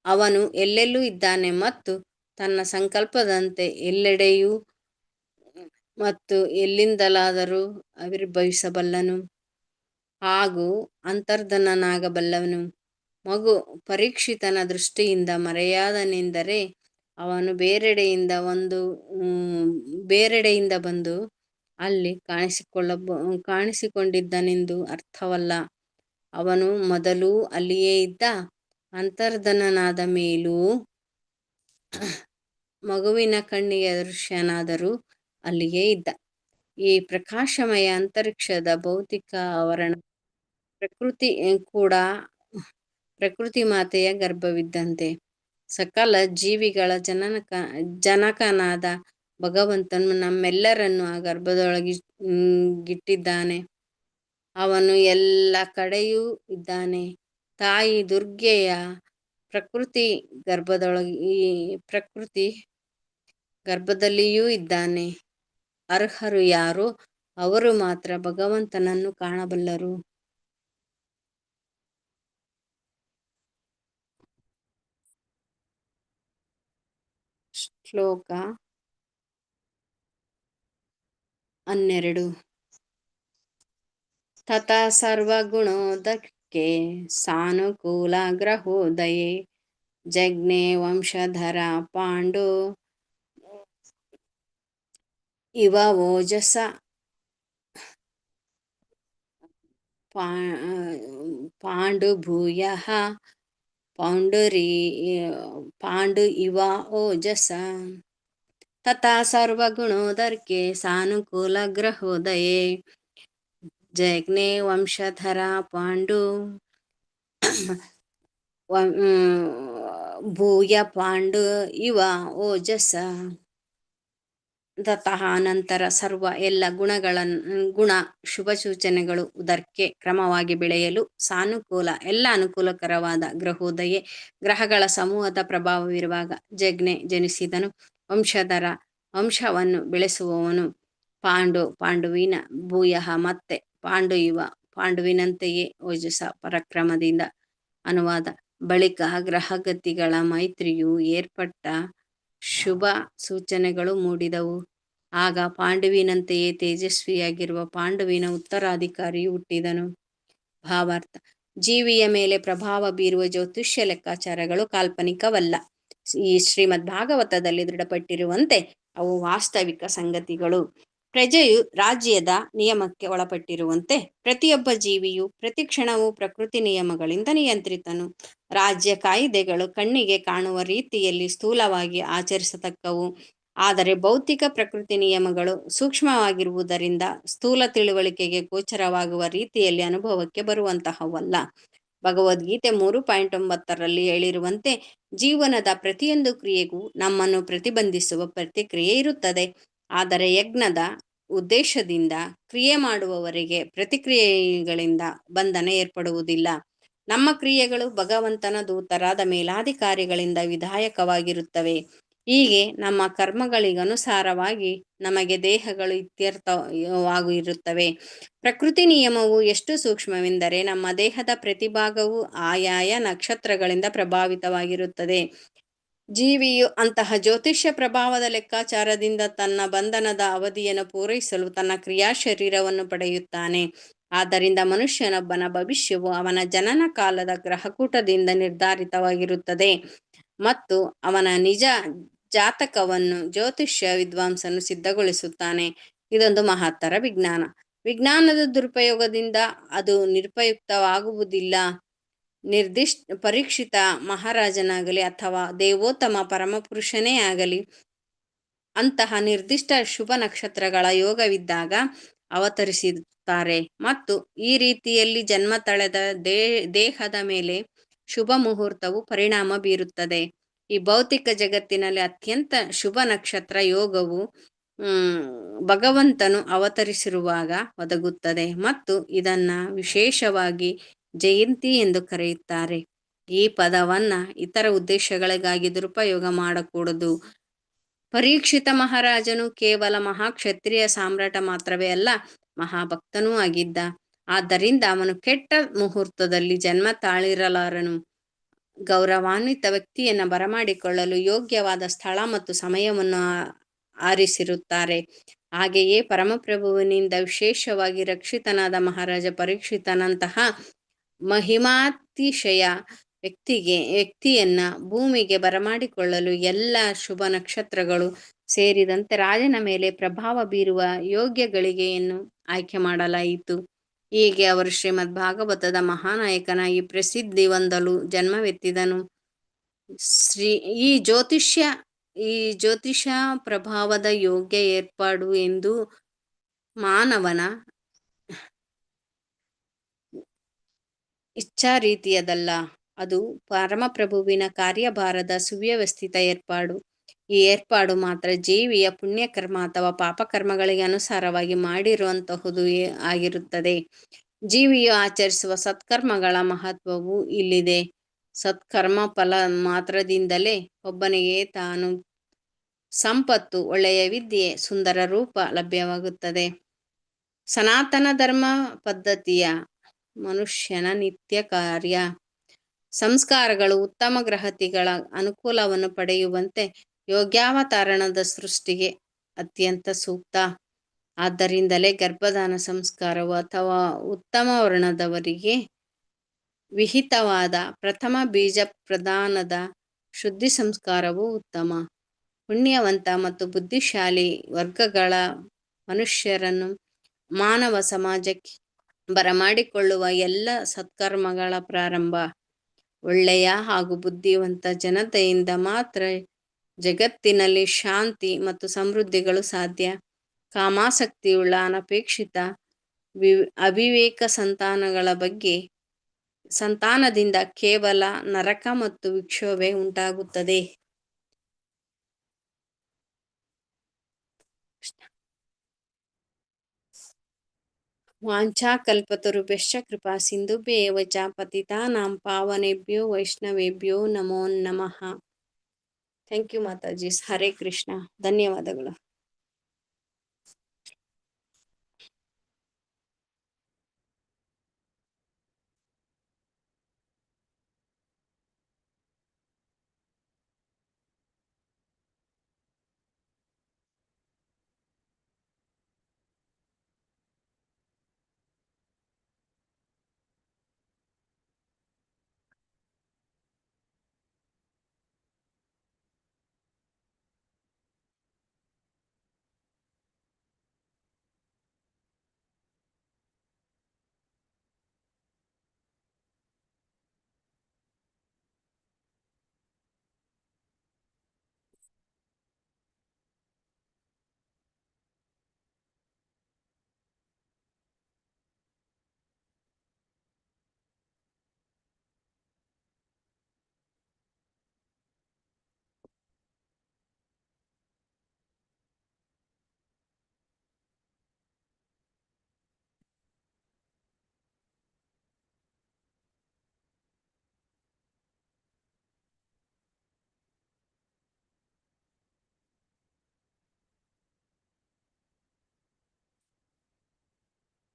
ಅವನು ಎಲ್ಲೆಲ್ಲೂ ಇದ್ದಾನೆ ಮತ್ತು ತನ್ನ ಸಂಕಲ್ಪದಂತೆ ಎಲ್ಲೆಡೆಯೂ ಮತ್ತು ಎಲ್ಲಿಂದಲಾದರೂ ಆವಿರ್ಭವಿಸಬಲ್ಲನು ಹಾಗೂ ಅಂತರ್ಧನನಾಗಬಲ್ಲನು. ಮಗು ಪರೀಕ್ಷಿತನ ದೃಷ್ಟಿಯಿಂದ ಮರೆಯಾದನೆಂದರೆ ಅವನು ಬೇರೆಡೆಯಿಂದ ಬಂದು ಅಲ್ಲಿ ಕಾಣಿಸಿಕೊಂಡಿದ್ದನೆಂದು ಅರ್ಥವಲ್ಲ. ಅವನು ಮೊದಲೂ ಅಲ್ಲಿಯೇ ಇದ್ದ. ಅಂತರ್ಧನನಾದ ಮೇಲೂ ಮಗುವಿನ ಕಣ್ಣಿಗೆ ಅದೃಶ್ಯನಾದರೂ ಅಲ್ಲಿಯೇ ಇದ್ದ. ಈ ಪ್ರಕಾಶಮಯ ಅಂತರಿಕ್ಷದ ಭೌತಿಕ ಆವರಣ ಪ್ರಕೃತಿ ಮಾತೆಯ ಗರ್ಭವಿದ್ದಂತೆ. ಸಕಲ ಜೀವಿಗಳ ಜನಕನಾದ ಭಗವಂತನು ನಮ್ಮೆಲ್ಲರನ್ನು ಆ ಗರ್ಭದೊಳಗಿಟ್ಟಿದ್ದಾನೆ. ಅವನು ಎಲ್ಲ ಕಡೆಯೂ ಇದ್ದಾನೆ. ತಾಯಿ ದುರ್ಗೆಯ ಪ್ರಕೃತಿ ಗರ್ಭದಲ್ಲಿಯೂ ಇದ್ದಾನೆ. ಅರ್ಹರು ಯಾರೋ ಅವರು ಮಾತ್ರ ಭಗವಂತನನ್ನು ಕಾಣಬಲ್ಲರು. ಶ್ಲೋಕ 12. ತಥಾ ಸರ್ವಗುಣೋದಕೆ ಸಾನುಕೂಲ ಗ್ರಹೋದಯೇ ಜಜ್ಞೆ ವಂಶಧರ ಪಾಂಡು ಇವ ಓಜಸ ಪಾಂಡುಭೂಯಃ ಪಾಂಡು ಇವ ಓಜಸ. ತಥಾ ಸರ್ವಗುಣೋದರ್ಕೆ ಸಾನುಕೂಲ ಗ್ರಹೋದಯೇ ಜಜ್ಞೆ ವಂಶಧರ ಪಾಂಡು ಭೂಯ ಪಾಂಡು ಇವ ಓಜಸ. ತತಃ ನಂತರ ಸರ್ವ ಎಲ್ಲ ಗುಣ ಶುಭ ಸೂಚನೆಗಳು ಉದರ್ಕೆ ಕ್ರಮವಾಗಿ ಬೆಳೆಯಲು ಸಾನುಕೂಲ ಎಲ್ಲ ಅನುಕೂಲಕರವಾದ ಗ್ರಹೋದಯ ಗ್ರಹಗಳ ಸಮೂಹದ ಪ್ರಭಾವವಿರುವಾಗ ಜಜ್ಞೆ ಜನಿಸಿದನು. ವಂಶಧರ ವಂಶವನ್ನು ಬೆಳೆಸುವವನು. ಪಾಂಡುವಿನ ಭೂಯಃ ಮತ್ತೆ ಪಾಂಡು ಇವ ಪಾಂಡುವಿನಂತೆಯೇ ಓಜಸ ಪರಾಕ್ರಮದಿಂದ. ಅನುವಾದ. ಬಳಿಕ ಗ್ರಹಗತಿಗಳ ಮೈತ್ರಿಯು ಏರ್ಪಟ್ಟ ಶುಭ ಸೂಚನೆಗಳು ಮೂಡಿದವು. ಆಗ ಪಾಂಡುವಿನಂತೆಯೇ ತೇಜಸ್ವಿಯಾಗಿರುವ ಪಾಂಡುವಿನ ಉತ್ತರಾಧಿಕಾರಿಯು ಹುಟ್ಟಿದನು. ಭಾವಾರ್ಥ. ಜೀವಿಯ ಮೇಲೆ ಪ್ರಭಾವ ಬೀರುವ ಜ್ಯೋತಿಷ್ಯ ಲೆಕ್ಕಾಚಾರಗಳು ಕಾಲ್ಪನಿಕವಲ್ಲ. ಈ ಶ್ರೀಮದ್ ಭಾಗವತದಲ್ಲಿ ದೃಢಪಟ್ಟಿರುವಂತೆ ಅವು ವಾಸ್ತವಿಕ ಸಂಗತಿಗಳು. ಪ್ರಜೆಯು ರಾಜ್ಯದ ನಿಯಮಕ್ಕೆ ಒಳಪಟ್ಟಿರುವಂತೆ ಪ್ರತಿಯೊಬ್ಬ ಜೀವಿಯು ಪ್ರತಿ ಕ್ಷಣವೂ ಪ್ರಕೃತಿ ನಿಯಮಗಳಿಂದ ನಿಯಂತ್ರಿತನು. ರಾಜ್ಯ ಕಾಯಿದೆಗಳು ಕಣ್ಣಿಗೆ ಕಾಣುವ ರೀತಿಯಲ್ಲಿ ಸ್ಥೂಲವಾಗಿ ಆಚರಿಸತಕ್ಕವು. ಆದರೆ ಭೌತಿಕ ಪ್ರಕೃತಿ ನಿಯಮಗಳು ಸೂಕ್ಷ್ಮವಾಗಿರುವುದರಿಂದ ಸ್ಥೂಲ ತಿಳುವಳಿಕೆಗೆ ಗೋಚರವಾಗುವ ರೀತಿಯಲ್ಲಿ ಅನುಭವಕ್ಕೆ ಬರುವಂತಹವಲ್ಲ. ಭಗವದ್ಗೀತೆ 3.9ರಲ್ಲಿ ಹೇಳಿರುವಂತೆ ಜೀವನದ ಪ್ರತಿಯೊಂದು ಕ್ರಿಯೆಗೂ ನಮ್ಮನ್ನು ಪ್ರತಿಬಂಧಿಸುವ ಪ್ರತಿಕ್ರಿಯೆ ಇರುತ್ತದೆ. ಆದರೆ ಯಜ್ಞದ ಉದ್ದೇಶದಿಂದ ಕ್ರಿಯೆ ಮಾಡುವವರಿಗೆ ಪ್ರತಿಕ್ರಿಯೆಗಳಿಂದ ಬಂಧನ ಏರ್ಪಡುವುದಿಲ್ಲ. ನಮ್ಮ ಕ್ರಿಯೆಗಳು ಭಗವಂತನ ದೂತರಾದ ಮೇಲಾಧಿಕಾರಿಗಳಿಂದ ವಿಧಾಯಕವಾಗಿರುತ್ತವೆ. ಹೀಗೆ ನಮ್ಮ ಕರ್ಮಗಳಿಗನುಸಾರವಾಗಿ ನಮಗೆ ದೇಹಗಳು ಇತ್ಯರ್ಥವಾಗಿರುತ್ತವೆ. ಪ್ರಕೃತಿ ನಿಯಮವು ಎಷ್ಟು ಸೂಕ್ಷ್ಮವೆಂದರೆ ನಮ್ಮ ದೇಹದ ಪ್ರತಿಭಾಗವು ಆಯಾಯ ನಕ್ಷತ್ರಗಳಿಂದ ಪ್ರಭಾವಿತವಾಗಿರುತ್ತದೆ. ಜೀವಿಯು ಅಂತಹ ಜ್ಯೋತಿಷ್ಯ ಪ್ರಭಾವದ ಲೆಕ್ಕಾಚಾರದಿಂದ ತನ್ನ ಬಂಧನದ ಅವಧಿಯನ್ನು ಪೂರೈಸಲು ತನ್ನ ಕ್ರಿಯಾ ಶರೀರವನ್ನು ಪಡೆಯುತ್ತಾನೆ. ಆದ್ದರಿಂದ ಮನುಷ್ಯನೊಬ್ಬನ ಭವಿಷ್ಯವು ಅವನ ಜನನ ಕಾಲದ ಗ್ರಹಕೂಟದಿಂದ ನಿರ್ಧಾರಿತವಾಗಿರುತ್ತದೆ ಮತ್ತು ಅವನ ನಿಜ ಜಾತಕವನ್ನು ಜ್ಯೋತಿಷ್ಯ ವಿದ್ವಾಂಸನು ಸಿದ್ಧಗೊಳಿಸುತ್ತಾನೆ. ಇದೊಂದು ಮಹತ್ತರ ವಿಜ್ಞಾನ. ವಿಜ್ಞಾನದ ದುರುಪಯೋಗದಿಂದ ಅದು ನಿರುಪಯುಕ್ತವಾಗುವುದಿಲ್ಲ. ಪರೀಕ್ಷಿತ ಮಹಾರಾಜನಾಗಲಿ ಅಥವಾ ದೇವೋತ್ತಮ ಪರಮಪುರುಷನೇ ಆಗಲಿ ಅಂತಹ ನಿರ್ದಿಷ್ಟ ಶುಭ ನಕ್ಷತ್ರಗಳ ಯೋಗವಿದ್ದಾಗ ಅವತರಿಸುತ್ತಾರೆ ಮತ್ತು ಈ ರೀತಿಯಲ್ಲಿ ಜನ್ಮ ತಳೆದ ದೇಹದ ಮೇಲೆ ಶುಭ ಮುಹೂರ್ತವು ಪರಿಣಾಮ ಬೀರುತ್ತದೆ. ಈ ಭೌತಿಕ ಜಗತ್ತಿನಲ್ಲಿ ಅತ್ಯಂತ ಶುಭ ನಕ್ಷತ್ರ ಯೋಗವು ಭಗವಂತನು ಅವತರಿಸಿರುವಾಗ ಒದಗುತ್ತದೆ ಮತ್ತು ಇದನ್ನ ವಿಶೇಷವಾಗಿ ಜಯಂತಿ ಎಂದು ಕರೆಯುತ್ತಾರೆ. ಈ ಪದವನ್ನ ಇತರ ಉದ್ದೇಶಗಳಿಗಾಗಿ ದುರುಪಯೋಗ ಮಾಡಕೂಡದು. ಪರೀಕ್ಷಿತ ಮಹಾರಾಜನು ಕೇವಲ ಮಹಾಕ್ಷತ್ರಿಯ ಸಾಮ್ರಾಟ ಮಾತ್ರವೇ ಅಲ್ಲ, ಮಹಾಭಕ್ತನೂ ಆಗಿದ್ದ. ಆದ್ದರಿಂದ ಅವನು ಕೆಟ್ಟ ಮುಹೂರ್ತದಲ್ಲಿ ಜನ್ಮ ತಾಳಿರಲಾರನು. ಗೌರವಾನ್ವಿತ ವ್ಯಕ್ತಿಯನ್ನು ಬರಮಾಡಿಕೊಳ್ಳಲು ಯೋಗ್ಯವಾದ ಸ್ಥಳ ಮತ್ತು ಸಮಯವನ್ನು ಆರಿಸಿರುತ್ತಾರೆ. ಹಾಗೆಯೇ ಪರಮಪ್ರಭುವಿನಿಂದ ವಿಶೇಷವಾಗಿ ರಕ್ಷಿತನಾದ ಮಹಾರಾಜ ಪರೀಕ್ಷಿತನಂತಹ ಮಹಿಮಾತಿಶಯ ವ್ಯಕ್ತಿಯನ್ನ ಭೂಮಿಗೆ ಬರಮಾಡಿಕೊಳ್ಳಲು ಎಲ್ಲ ಶುಭ ನಕ್ಷತ್ರಗಳು ಸೇರಿದಂತೆ ರಾಜನ ಮೇಲೆ ಪ್ರಭಾವ ಬೀರುವ ಯೋಗ್ಯ ಗಳಿಗೆಯನ್ನು ಆಯ್ಕೆ ಮಾಡಲಾಯಿತು. ಹೀಗೆ ಅವರು ಶ್ರೀಮದ್ ಭಾಗವತದ ಮಹಾನಾಯಕನಾಗಿ ಪ್ರಸಿದ್ಧಿ ಹೊಂದಲು ಜನ್ಮವೆತ್ತಿದನು. ಈ ಜ್ಯೋತಿಷ ಪ್ರಭಾವದ ಯೋಗ್ಯ ಏರ್ಪಾಡು ಎಂದು ಮಾನವನ ಇಚ್ಛಾರೀತಿಯದಲ್ಲ, ಅದು ಪರಮಪ್ರಭುವಿನ ಕಾರ್ಯಭಾರದ ಸುವ್ಯವಸ್ಥಿತ ಏರ್ಪಾಡು. ಈ ಏರ್ಪಾಡು ಮಾತ್ರ ಜೀವಿಯ ಪುಣ್ಯಕರ್ಮ ಅಥವಾ ಪಾಪಕರ್ಮಗಳಿಗೆ ಅನುಸಾರವಾಗಿ ಮಾಡಿರುವಂತಹುದು ಆಗಿರುತ್ತದೆ. ಜೀವಿಯು ಆಚರಿಸುವ ಸತ್ಕರ್ಮಗಳ ಮಹತ್ವವು ಇಲ್ಲಿದೆ. ಸತ್ಕರ್ಮ ಫಲ ಮಾತ್ರದಿಂದಲೇ ಒಬ್ಬನಿಗೆ ತಾನು ಸಂಪತ್ತು, ಒಳ್ಳೆಯ ವಿದ್ಯೆ, ಸುಂದರ ರೂಪ ಲಭ್ಯವಾಗುತ್ತದೆ. ಸನಾತನ ಧರ್ಮ ಪದ್ಧತಿಯ ಮನುಷ್ಯನ ನಿತ್ಯ ಕಾರ್ಯ ಸಂಸ್ಕಾರಗಳು ಉತ್ತಮ ಗ್ರಹತಿಗಳ ಅನುಕೂಲವನ್ನು ಪಡೆಯುವಂತೆ ಯೋಗ್ಯಾವತಾರಣದ ಸೃಷ್ಟಿಗೆ ಅತ್ಯಂತ ಸೂಕ್ತ. ಆದ್ದರಿಂದಲೇ ಗರ್ಭಧಾನ ಸಂಸ್ಕಾರವು ಅಥವಾ ಉತ್ತಮ ವರ್ಣದವರಿಗೆ ವಿಹಿತವಾದ ಪ್ರಥಮ ಬೀಜ ಪ್ರದಾನದ ಶುದ್ಧಿ ಸಂಸ್ಕಾರವು ಉತ್ತಮ, ಪುಣ್ಯವಂತ ಮತ್ತು ಬುದ್ಧಿಶಾಲಿ ವರ್ಗಗಳ ಮನುಷ್ಯರನ್ನು ಮಾನವ ಸಮಾಜಕ್ಕೆ ಬರಮಾಡಿಕೊಳ್ಳುವ ಎಲ್ಲ ಸತ್ಕರ್ಮಗಳ ಪ್ರಾರಂಭ. ಒಳ್ಳೆಯ ಹಾಗೂ ಬುದ್ಧಿವಂತ ಜನತೆಯಿಂದ ಮಾತ್ರ ಜಗತ್ತಿನಲ್ಲಿ ಶಾಂತಿ ಮತ್ತು ಸಮೃದ್ಧಿಗಳು ಸಾಧ್ಯ. ಕಾಮಾಸಕ್ತಿಯುಳ್ಳ ಅನಪೇಕ್ಷಿತ ಅವಿವೇಕ ಸಂತಾನದಿಂದ ಕೇವಲ ನರಕ ಮತ್ತು ವಿಕ್ಷೋಭೆ ಉಂಟಾಗುತ್ತದೆ. ವಾಂಛಾಕಲ್ಪತರುಭ್ಯಶ್ಚ ಕೃಪಾ ಸಿಂಧುಭ್ಯೇವ ಚ ಪತಿತಾನಾಂ ಪಾವನೇಭ್ಯೋ ವೈಷ್ಣವೇಭ್ಯೋ ನಮೋ ನಮಃ. Thank you Matajis. ಹರೇ ಕೃಷ್ಣ. ಧನ್ಯವಾದಗಳು.